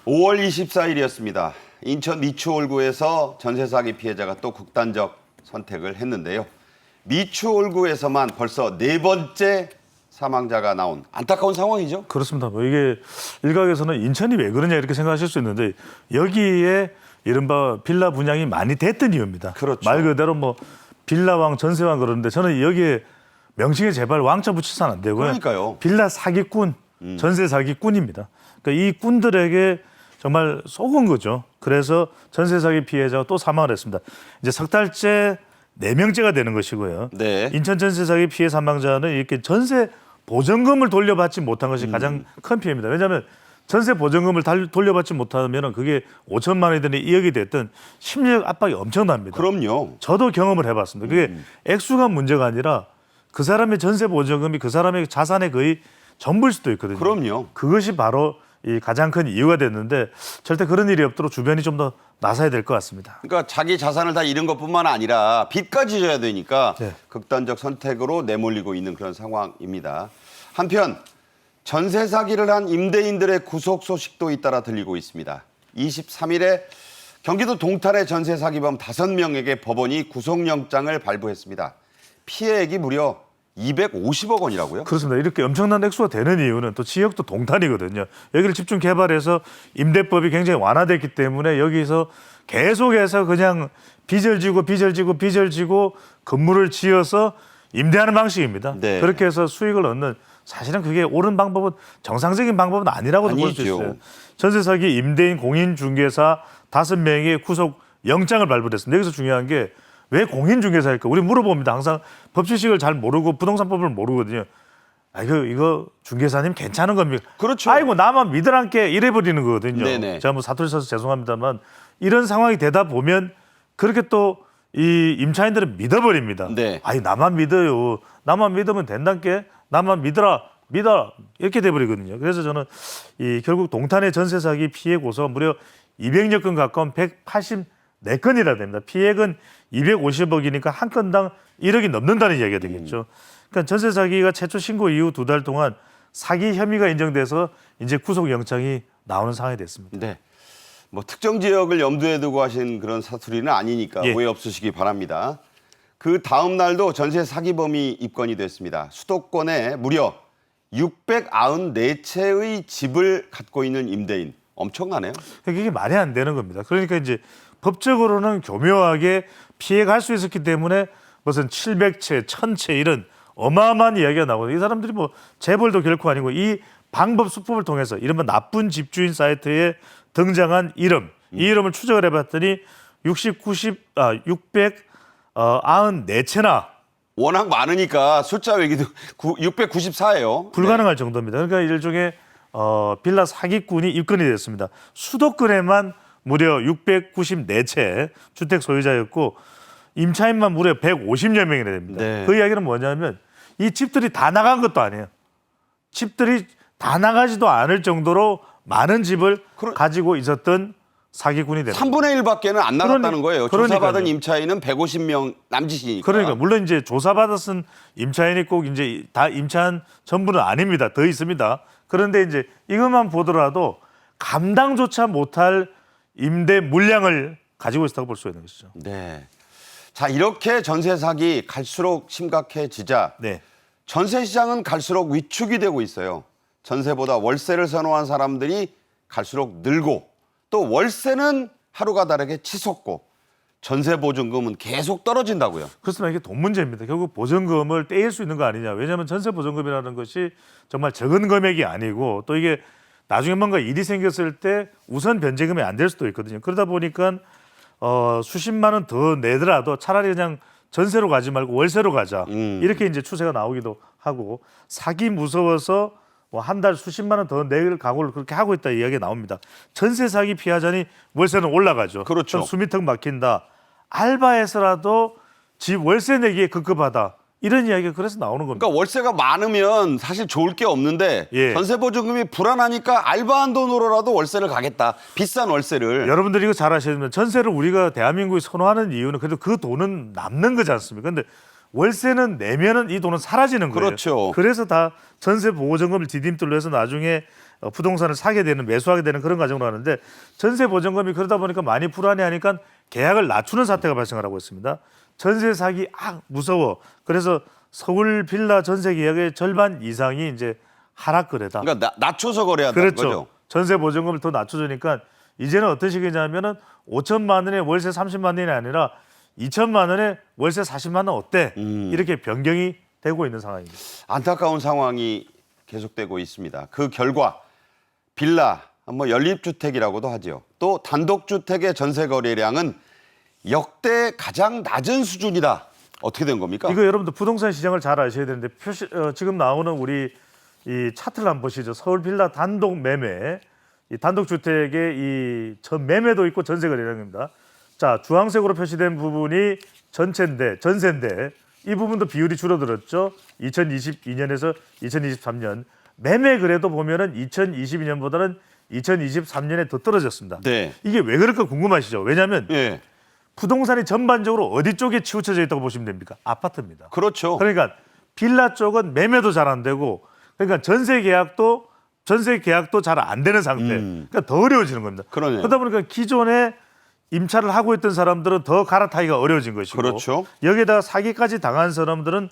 [SPEAKER 1] 5월 24일이었습니다. 인천 미추홀구에서 전세 사기 피해자가 또 극단적 선택을 했는데요. 미추홀구에서만 벌써 4번째 사망자가 나온 안타까운 상황이죠.
[SPEAKER 10] 그렇습니다. 뭐 이게 일각에서는 인천이 왜 그러냐 이렇게 생각하실 수 있는데 여기에 이른바 빌라 분양이 많이 됐던 이유입니다.
[SPEAKER 1] 그렇죠.
[SPEAKER 10] 말 그대로 뭐 빌라왕, 전세왕 그러는데 저는 여기에 명칭에 제발 왕자 붙여서는 안 되고요.
[SPEAKER 1] 그러니까요.
[SPEAKER 10] 빌라 사기꾼, 전세 사기꾼입니다. 그러니까 이 꾼들에게 정말 속은 거죠. 그래서 전세 사기 피해자가 또 사망을 했습니다. 이제 석 달째 4명째가 되는 것이고요.
[SPEAKER 1] 네.
[SPEAKER 10] 인천 전세 사기 피해 사망자는 이렇게 전세 보전금을 돌려받지 못한 것이 가장 큰 피해입니다. 왜냐하면 전세 보전금을 돌려받지 못하면 그게 5천만 원이 되든 2억이 됐든 심리적 압박이 엄청납니다.
[SPEAKER 1] 그럼요.
[SPEAKER 10] 저도 경험을 해봤습니다. 그게 액수가 문제가 아니라 그 사람의 전세 보전금이 그 사람의 자산의 거의 전부일 수도 있거든요.
[SPEAKER 1] 그럼요.
[SPEAKER 10] 그것이 바로 이 가장 큰 이유가 됐는데 절대 그런 일이 없도록 주변이 좀 더 나서야 될 것 같습니다.
[SPEAKER 1] 그러니까 자기 자산을 다 잃은 것뿐만 아니라 빚까지 져야 되니까
[SPEAKER 10] 네.
[SPEAKER 1] 극단적 선택으로 내몰리고 있는 그런 상황입니다. 한편 전세 사기를 한 임대인들의 구속 소식도 잇따라 들리고 있습니다. 23일에 경기도 동탄의 전세 사기범 5명에게 법원이 구속영장을 발부했습니다. 피해액이 무려 250억 원이라고요?
[SPEAKER 10] 그렇습니다. 이렇게 엄청난 액수가 되는 이유는 또 지역도 동탄이거든요. 여기를 집중 개발해서 임대법이 굉장히 완화됐기 때문에 여기서 계속해서 그냥 빚을 지고 건물을 지어서 임대하는 방식입니다.
[SPEAKER 1] 네.
[SPEAKER 10] 그렇게 해서 수익을 얻는 사실은 그게 옳은 방법은 정상적인 방법은 아니라고도 볼 수
[SPEAKER 1] 아니죠.
[SPEAKER 10] 있어요. 전세 사기 임대인 공인중개사 5명의 구속 영장을 발부했습니다. 여기서 중요한 게 왜 공인중개사일까? 우리 물어봅니다. 항상 법 지식을 잘 모르고 부동산법을 모르거든요. 아, 이거 중개사님 괜찮은 겁니까?
[SPEAKER 1] 그렇죠.
[SPEAKER 10] 아이고 나만 믿으란께 이래버리는 거거든요.
[SPEAKER 1] 네네.
[SPEAKER 10] 제가 뭐 사투리 써서 죄송합니다만 이런 상황이 되다 보면 그렇게 또 이 임차인들은 믿어버립니다.
[SPEAKER 1] 네.
[SPEAKER 10] 아이 나만 믿어요. 나만 믿으면 된단께. 나만 믿어라 이렇게 돼버리거든요. 그래서 저는 이 결국 동탄의 전세 사기 피해 고소가 무려 200여 건 가까운 184건이라 됩니다. 피해액은 250억이니까 한 건당 1억이 넘는다는 이야기가 되겠죠. 그러니까 전세 사기가 최초 신고 이후 2달 동안 사기 혐의가 인정돼서 이제 구속영장이 나오는 상황이 됐습니다.
[SPEAKER 1] 네. 뭐 특정 지역을 염두에 두고 하신 그런 사투리는 아니니까
[SPEAKER 10] 예.
[SPEAKER 1] 오해 없으시기 바랍니다. 그 다음 날도 전세 사기범이 입건이 됐습니다. 수도권에 무려 694채의 집을 갖고 있는 임대인. 엄청나네요.
[SPEAKER 10] 그러니까 이게 말이 안 되는 겁니다. 그러니까 이제 법적으로는 교묘하게 피해갈 수 있었기 때문에 무슨 700채, 1000채 이런 어마어마한 이야기가 나오고 이 사람들이 뭐 재벌도 결코 아니고 이 방법 수법을 통해서 이른바 나쁜 집주인 사이트에 등장한 이름, 이 이름을 추적을 해봤더니 694채나
[SPEAKER 1] 워낙 많으니까 숫자 외기도 694예요.
[SPEAKER 10] 불가능할 정도입니다. 그러니까 일종의 빌라 사기꾼이 입건이 됐습니다. 수도권에만 무려 694채 주택 소유자였고 임차인만 무려 150여 명이나 됩니다.
[SPEAKER 1] 네.
[SPEAKER 10] 그 이야기는 뭐냐면 이 집들이 다 나간 것도 아니에요. 집들이 다 나가지도 않을 정도로 많은 집을 가지고 있었던 사기꾼이 됩니다.
[SPEAKER 1] 3분의 1밖에는 안 나갔다는 거예요.
[SPEAKER 10] 그러니까요.
[SPEAKER 1] 조사받은 임차인은 150명 남짓이니까.
[SPEAKER 10] 그러니까 물론 이제 조사받았은 임차인이 꼭 이제 다 임차한 전부는 아닙니다. 더 있습니다. 그런데 이제 이것만 보더라도 감당조차 못할 임대 물량을 가지고 있었다고 볼 수 있는 것이죠.
[SPEAKER 1] 네. 자, 이렇게 전세 사기 갈수록 심각해지자
[SPEAKER 10] 네.
[SPEAKER 1] 전세 시장은 갈수록 위축이 되고 있어요. 전세보다 월세를 선호한 사람들이 갈수록 늘고 또 월세는 하루가 다르게 치솟고 전세 보증금은 계속 떨어진다고요.
[SPEAKER 10] 그렇습니다. 이게 돈 문제입니다. 결국 보증금을 떼일 수 있는 거 아니냐. 왜냐하면 전세 보증금이라는 것이 정말 적은 금액이 아니고 또 이게 나중에 뭔가 일이 생겼을 때 우선 변제금이 안 될 수도 있거든요. 그러다 보니까 수십만 원 더 내더라도 차라리 그냥 전세로 가지 말고 월세로 가자. 이렇게 이제 추세가 나오기도 하고 사기 무서워서 뭐 한 달 수십만 원 더 낼 각오를 그렇게 하고 있다 이야기가 나옵니다. 전세 사기 피하자니 월세는 올라가죠.
[SPEAKER 1] 그렇죠.
[SPEAKER 10] 그럼 숨이 턱 막힌다. 알바해서라도 집 월세 내기에 급급하다. 이런 이야기가 그래서 나오는 겁니다.
[SPEAKER 1] 그러니까 월세가 많으면 사실 좋을 게 없는데
[SPEAKER 10] 예.
[SPEAKER 1] 전세 보증금이 불안하니까 알바한 돈으로라도 월세를 가겠다. 비싼 월세를.
[SPEAKER 10] 여러분들이 이거 잘 아셔야 됩니다. 전세를 우리가 대한민국이 선호하는 이유는 그래도 그 돈은 남는 거지 않습니까? 근데 월세는 내면은 이 돈은 사라지는 거예요.
[SPEAKER 1] 그렇죠.
[SPEAKER 10] 그래서 다 전세 보증금을 디딤돌로 해서 나중에 부동산을 사게 되는 매수하게 되는 그런 과정으로 하는데 전세 보증금이 그러다 보니까 많이 불안해하니까 계약을 낮추는 사태가 발생을 하고 있습니다. 전세 사기 무서워. 그래서 서울 빌라 전세 계약의 절반 이상이 이제 하락 거래다.
[SPEAKER 1] 그러니까 낮춰서 거래한다는
[SPEAKER 10] 그렇죠.
[SPEAKER 1] 거죠.
[SPEAKER 10] 전세 보증금을 더 낮춰주니까 이제는 어떤 식이냐면은 5천만 원에 월세 30만 원이 아니라 2천만 원에 월세 40만 원 어때? 이렇게 변경이 되고 있는 상황입니다.
[SPEAKER 1] 안타까운 상황이 계속되고 있습니다. 그 결과 빌라, 뭐 연립주택이라고도 하죠. 또 단독주택의 전세 거래량은 역대 가장 낮은 수준이다. 어떻게 된 겁니까?
[SPEAKER 10] 이거 여러분들 부동산 시장을 잘 아셔야 되는데 지금 나오는 우리 이 차트를 한번 보시죠. 서울 빌라 단독 매매, 이 단독 주택의 이 전 매매도 있고 전세 거래량입니다. 자, 주황색으로 표시된 부분이 전세인데 이 부분도 비율이 줄어들었죠. 2022년에서 2023년 매매 거래도 보면은 2022년보다는 2023년에 더 떨어졌습니다.
[SPEAKER 1] 네.
[SPEAKER 10] 이게 왜 그럴까 궁금하시죠? 왜냐하면
[SPEAKER 1] 예.
[SPEAKER 10] 부동산이 전반적으로 어디 쪽에 치우쳐져 있다고 보시면 됩니까? 아파트입니다.
[SPEAKER 1] 그렇죠.
[SPEAKER 10] 그러니까 빌라 쪽은 매매도 잘 안 되고 그러니까 전세 계약도 잘 안 되는 상태. 그러니까 더 어려워지는 겁니다.
[SPEAKER 1] 그러네요.
[SPEAKER 10] 그러다 보니까 기존에 임차를 하고 있던 사람들은 더 갈아타기가 어려워진 것이고
[SPEAKER 1] 그렇죠.
[SPEAKER 10] 여기에다가 사기까지 당한 사람들은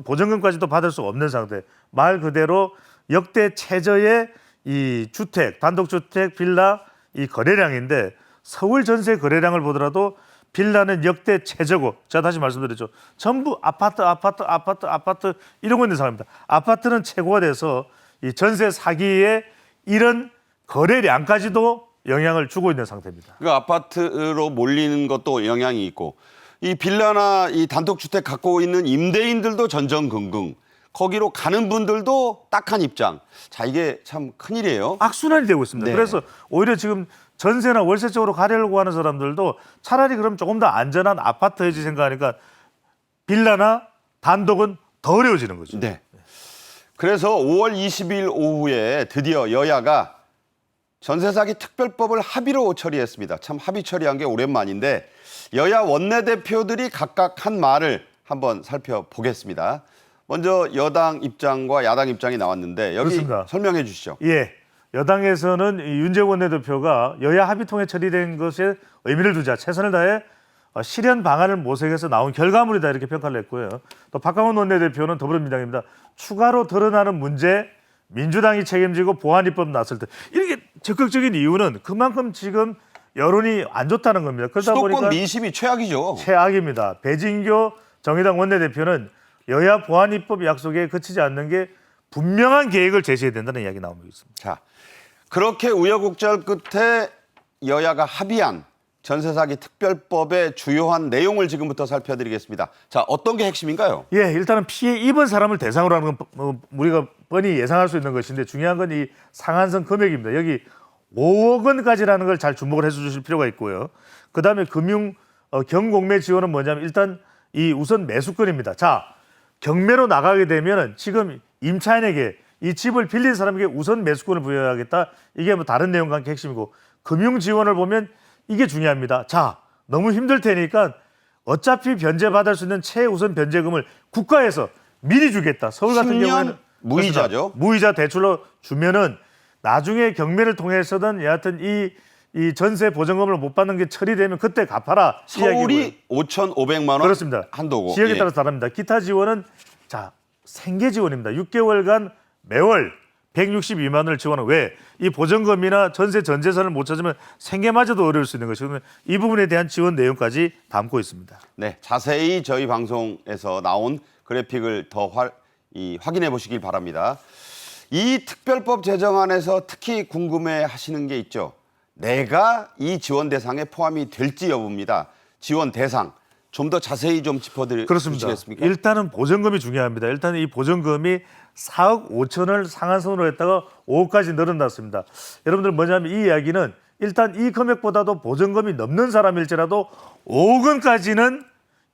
[SPEAKER 10] 보증금까지도 받을 수 없는 상태. 말 그대로 역대 최저의 이 주택, 단독주택, 빌라 이 거래량인데 서울 전세 거래량을 보더라도 빌라는 역대 최저고 제가 다시 말씀드렸죠. 전부 아파트 이러고 있는 상황입니다. 아파트는 최고가 돼서 이 전세 사기에 이런 거래량까지도 영향을 주고 있는 상태입니다.
[SPEAKER 1] 그 아파트로 몰리는 것도 영향이 있고 이 빌라나 이 단독주택 갖고 있는 임대인들도 전전긍긍. 거기로 가는 분들도 딱한 입장. 자, 이게 참 큰일이에요.
[SPEAKER 10] 악순환이 되고 있습니다.
[SPEAKER 1] 네.
[SPEAKER 10] 그래서 오히려 지금 전세나 월세 쪽으로 가려고 하는 사람들도 차라리 그럼 조금 더 안전한 아파트 해지 생각하니까 빌라나 단독은 더 어려워지는 거죠.
[SPEAKER 1] 네. 그래서 5월 20일 오후에 드디어 여야가 전세사기 특별법을 합의로 처리했습니다. 참 합의 처리한 게 오랜만인데 여야 원내대표들이 각각 한 말을 한번 살펴보겠습니다. 먼저 여당 입장과 야당 입장이 나왔는데 여기
[SPEAKER 10] 그렇습니다.
[SPEAKER 1] 설명해 주시죠.
[SPEAKER 10] 예. 여당에서는 윤재원 원내대표가 여야 합의통에 처리된 것에 의미를 두자 최선을 다해 실현 방안을 모색해서 나온 결과물이다 이렇게 평가를 했고요. 또 박강원 원내대표는 더불어민주당입니다. 추가로 드러나는 문제 민주당이 책임지고 보완입법 나설 때 이렇게 적극적인 이유는 그만큼 지금 여론이 안 좋다는 겁니다. 그러다
[SPEAKER 1] 수도권
[SPEAKER 10] 보니까
[SPEAKER 1] 민심이 최악이죠.
[SPEAKER 10] 최악입니다. 배진교 정의당 원내대표는 여야 보완입법 약속에 그치지 않는 게 분명한 계획을 제시해야 된다는 이야기 나오고 있습니다.
[SPEAKER 1] 자, 그렇게 우여곡절 끝에 여야가 합의한 전세사기 특별법의 주요한 내용을 지금부터 살펴드리겠습니다. 자, 어떤 게 핵심인가요?
[SPEAKER 10] 예, 일단은 피해 입은 사람을 대상으로 하는 건 우리가 뻔히 예상할 수 있는 것인데 중요한 건 이 상한선 금액입니다. 여기 5억 원까지라는 걸 잘 주목을 해주실 필요가 있고요. 그다음에 금융 경공매 지원은 뭐냐면 일단 이 우선 매수권입니다. 자, 경매로 나가게 되면 지금 임차인에게 이 집을 빌린 사람에게 우선 매수권을 부여하겠다. 이게 뭐 다른 내용과 함께 핵심이고, 금융 지원을 보면 이게 중요합니다. 자, 너무 힘들 테니까 어차피 변제받을 수 있는 최우선 변제금을 국가에서 미리 주겠다. 서울 같은
[SPEAKER 1] 10년
[SPEAKER 10] 경우에는
[SPEAKER 1] 무이자죠.
[SPEAKER 10] 무이자 대출로 주면은 나중에 경매를 통해서든 여하튼 이 전세 보증금을 못 받는 게 처리되면 그때 갚아라.
[SPEAKER 1] 서울이 5,500만 원
[SPEAKER 10] 그렇습니다.
[SPEAKER 1] 한도고.
[SPEAKER 10] 지역에
[SPEAKER 1] 예.
[SPEAKER 10] 따라서 다릅니다. 기타 지원은 자, 생계 지원입니다. 6개월간 매월 162만 원을 지원하는, 왜? 이 보증금이나 전세 전재산을 못 찾으면 생계마저도 어려울 수 있는 것이거든요. 이 부분에 대한 지원 내용까지 담고 있습니다.
[SPEAKER 1] 네, 자세히 저희 방송에서 나온 그래픽을 더 확인해 보시길 바랍니다. 이 특별법 제정안에서 특히 궁금해 하시는 게 있죠. 내가 이 지원 대상에 포함이 될지 여부입니다. 지원 대상 좀 더 자세히 좀
[SPEAKER 10] 그렇습니다.
[SPEAKER 1] 짚어드리시겠습니까?
[SPEAKER 10] 일단은 보증금이 중요합니다. 일단 이 보증금이 4억 5천을 상한선으로 했다가 5억까지 늘어났습니다. 여러분들 뭐냐면 이 이야기는 일단 이 금액보다도 보증금이 넘는 사람일지라도 5억 원까지는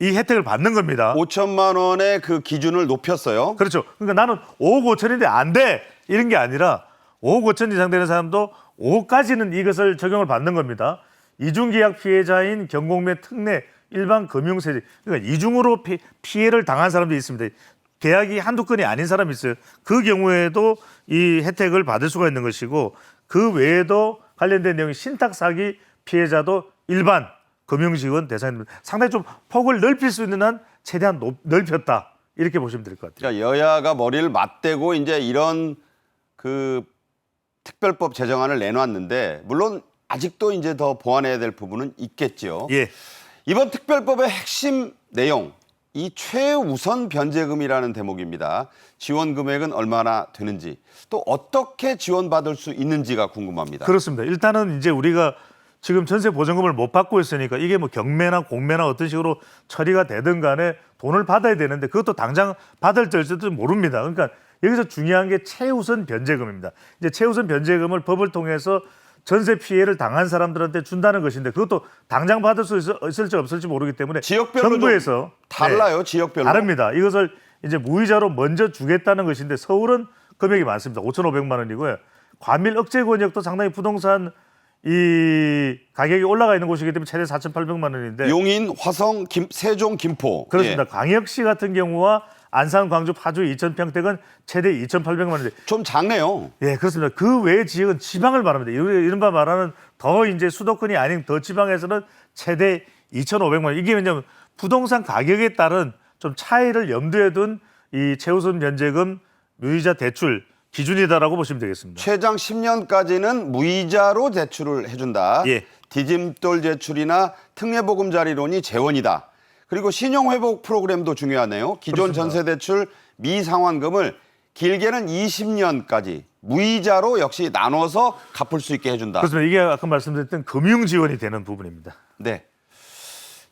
[SPEAKER 10] 이 혜택을 받는 겁니다.
[SPEAKER 1] 5천만 원의 그 기준을 높였어요.
[SPEAKER 10] 그렇죠. 그러니까 나는 5억 5천인데 안 돼. 이런 게 아니라 5억 5천 이상 되는 사람도 5억까지는 이것을 적용을 받는 겁니다. 이중계약 피해자인 경공매 특례 일반 금융세제, 그러니까 이중으로 피해를 당한 사람도 있습니다. 계약이 한두 건이 아닌 사람이 있어요. 그 경우에도 이 혜택을 받을 수가 있는 것이고, 그 외에도 관련된 내용이 신탁 사기 피해자도 일반 금융지원 대상입니다. 상당히 좀 폭을 넓힐 수 있는 한 최대한 넓혔다. 이렇게 보시면 될 것 같아요.
[SPEAKER 1] 그러니까 여야가 머리를 맞대고 이제 이런 그 특별법 제정안을 내놨는데, 물론 아직도 이제 더 보완해야 될 부분은 있겠죠.
[SPEAKER 10] 예.
[SPEAKER 1] 이번 특별법의 핵심 내용, 이 최우선 변제금이라는 대목입니다. 지원 금액은 얼마나 되는지, 또 어떻게 지원받을 수 있는지가 궁금합니다.
[SPEAKER 10] 그렇습니다. 일단은 이제 우리가 지금 전세 보증금을 못 받고 있으니까 이게 뭐 경매나 공매나 어떤 식으로 처리가 되든 간에 돈을 받아야 되는데 그것도 당장 받을지도 모릅니다. 그러니까 여기서 중요한 게 최우선 변제금입니다. 이제 최우선 변제금을 법을 통해서 전세 피해를 당한 사람들한테 준다는 것인데 그것도 당장 받을 수 있을지 없을지 모르기 때문에
[SPEAKER 1] 지역별로
[SPEAKER 10] 정부에서
[SPEAKER 1] 달라요.
[SPEAKER 10] 네,
[SPEAKER 1] 지역별로.
[SPEAKER 10] 다릅니다. 이것을 이제 무이자로 먼저 주겠다는 것인데 서울은 금액이 많습니다. 5,500만 원이고요. 과밀 억제 권역도 상당히 부동산 이 가격이 올라가 있는 곳이기 때문에 최대 4,800만 원인데
[SPEAKER 1] 용인, 화성, 세종, 김포.
[SPEAKER 10] 그렇습니다.
[SPEAKER 1] 예.
[SPEAKER 10] 광역시 같은 경우와 안산, 광주, 파주, 이천평택은 최대 2,800만 원인데
[SPEAKER 1] 좀 작네요.
[SPEAKER 10] 예, 그렇습니다. 그 외의 지역은 지방을 말합니다. 이른바 말하는 더 이제 수도권이 아닌 더 지방에서는 최대 2,500만 원. 이게 왜냐하면 부동산 가격에 따른 좀 차이를 염두에 둔 이 최우선 변제금 무이자 대출 기준이다라고 보시면 되겠습니다.
[SPEAKER 1] 최장 10년까지는 무이자로 대출을 해준다.
[SPEAKER 10] 예.
[SPEAKER 1] 디딤돌 대출이나 특례보금자리론이 재원이다. 그리고 신용회복 프로그램도 중요하네요. 기존
[SPEAKER 10] 그렇습니다.
[SPEAKER 1] 전세대출 미상환금을 길게는 20년까지 무이자로 역시 나눠서 갚을 수 있게 해준다.
[SPEAKER 10] 그렇습니다. 이게 아까 말씀드렸던 금융 지원이 되는 부분입니다.
[SPEAKER 1] 네.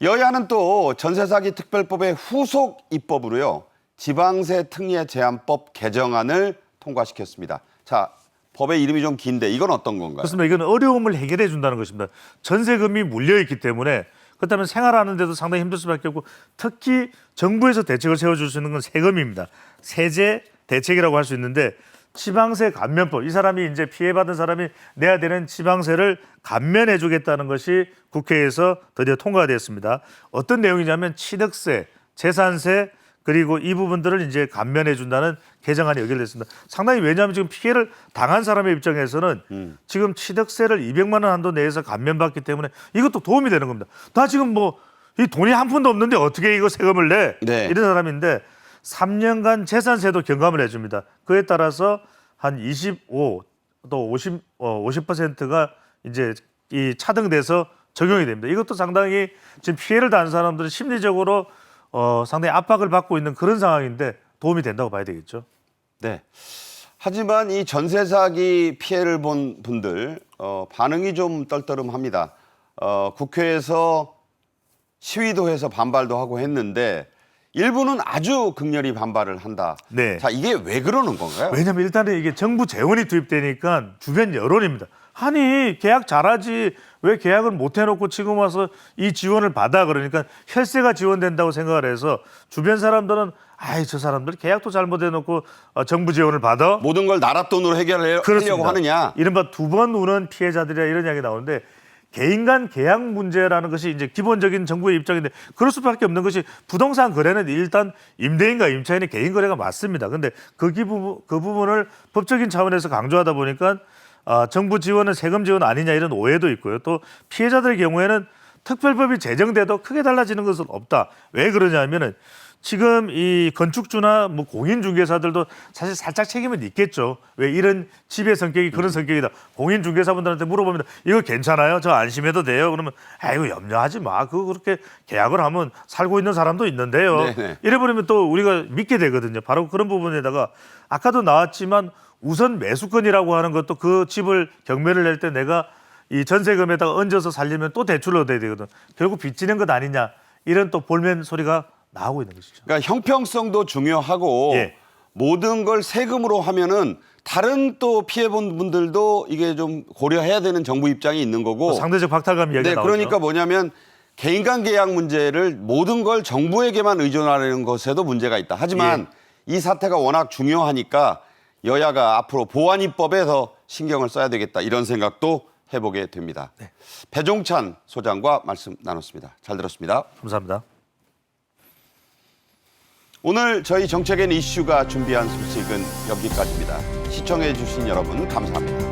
[SPEAKER 1] 여야는 또 전세사기 특별법의 후속 입법으로요. 지방세 특례 제한법 개정안을 통과시켰습니다. 자, 법의 이름이 좀 긴데 이건 어떤 건가요?
[SPEAKER 10] 그렇습니다. 이건 어려움을 해결해 준다는 것입니다. 전세금이 물려있기 때문에 그렇다면 생활하는 데도 상당히 힘들 수밖에 없고 특히 정부에서 대책을 세워줄 수 있는 건 세금입니다. 세제 대책이라고 할 수 있는데 지방세 감면법, 이 사람이 이제 피해받은 사람이 내야 되는 지방세를 감면해 주겠다는 것이 국회에서 드디어 통과됐습니다. 어떤 내용이냐면 취득세, 재산세 그리고 이 부분들을 이제 감면해 준다는 개정안이 연결됐습니다. 상당히 왜냐하면 지금 피해를 당한 사람의 입장에서는 지금 취득세를 200만 원 한도 내에서 감면받기 때문에 이것도 도움이 되는 겁니다. 나 지금 뭐 이 돈이 한 푼도 없는데 어떻게 이거 세금을 내?
[SPEAKER 1] 네.
[SPEAKER 10] 이런 사람인데 3년간 재산세도 경감을 해줍니다. 그에 따라서 한 25 또 50%가 이제 이 차등돼서 적용이 됩니다. 이것도 상당히 지금 피해를 당한 사람들은 심리적으로 상당히 압박을 받고 있는 그런 상황인데 도움이 된다고 봐야 되겠죠.
[SPEAKER 1] 네. 하지만 이 전세 사기 피해를 본 분들 반응이 좀 떨떠름합니다. 국회에서 시위도 해서 반발도 하고 했는데 일부는 아주 극렬히 반발을 한다.
[SPEAKER 10] 네.
[SPEAKER 1] 자, 이게 왜 그러는 건가요?
[SPEAKER 10] 왜냐하면 일단은 이게 정부 재원이 투입되니까 주변 여론입니다. 아니 계약 잘하지 왜 계약을 못 해놓고 지금 와서 이 지원을 받아. 그러니까 혈세가 지원된다고 생각을 해서 주변 사람들은 아이 저 사람들 계약도 잘못해놓고 정부 지원을 받아.
[SPEAKER 1] 모든 걸 나라 돈으로 해결하려고
[SPEAKER 10] 그렇습니다.
[SPEAKER 1] 하느냐.
[SPEAKER 10] 이른바 두 번 우는 피해자들이라 이런 이야기 나오는데 개인 간 계약 문제라는 것이 이제 기본적인 정부의 입장인데 그럴 수밖에 없는 것이 부동산 거래는 일단 임대인과 임차인의 개인 거래가 맞습니다. 근데 그 부분을 법적인 차원에서 강조하다 보니까 정부 지원은 세금 지원 아니냐 이런 오해도 있고요. 또 피해자들의 경우에는 특별법이 제정돼도 크게 달라지는 것은 없다. 왜 그러냐면은 지금 이 건축주나 뭐 공인중개사들도 사실 살짝 책임은 있겠죠. 왜 이런 집의 성격이 그런 성격이다. 공인중개사분들한테 물어봅니다. 이거 괜찮아요? 저 안심해도 돼요? 그러면 아이고 염려하지 마. 그거 그렇게 계약을 하면 살고 있는 사람도 있는데요.
[SPEAKER 1] 네네.
[SPEAKER 10] 이래버리면 또 우리가 믿게 되거든요. 바로 그런 부분에다가 아까도 나왔지만 우선 매수권이라고 하는 것도 그 집을 경매를 낼 때 내가 이 전세금에다가 얹어서 살려면 또 대출을 얻어야 되거든. 결국 빚지는 것 아니냐. 이런 또 볼멘 소리가 나오고 있는 것이죠.
[SPEAKER 1] 그러니까 형평성도 중요하고
[SPEAKER 10] 예.
[SPEAKER 1] 모든 걸 세금으로 하면은 다른 또 피해본 분들도 이게 좀 고려해야 되는 정부 입장이 있는 거고.
[SPEAKER 10] 상대적 박탈감 이야기가
[SPEAKER 1] 네,
[SPEAKER 10] 나오죠.
[SPEAKER 1] 그러니까 뭐냐면 개인 간 계약 문제를 모든 걸 정부에게만 의존하려는 것에도 문제가 있다. 하지만 이 사태가 워낙 중요하니까 여야가 앞으로 보안입법에서 신경을 써야 되겠다. 이런 생각도 해보게 됩니다. 배종찬 소장과 말씀 나눴습니다. 잘 들었습니다.
[SPEAKER 10] 감사합니다.
[SPEAKER 1] 오늘 저희 정책엔 이슈가 준비한 소식은 여기까지입니다. 시청해 주신 여러분 감사합니다.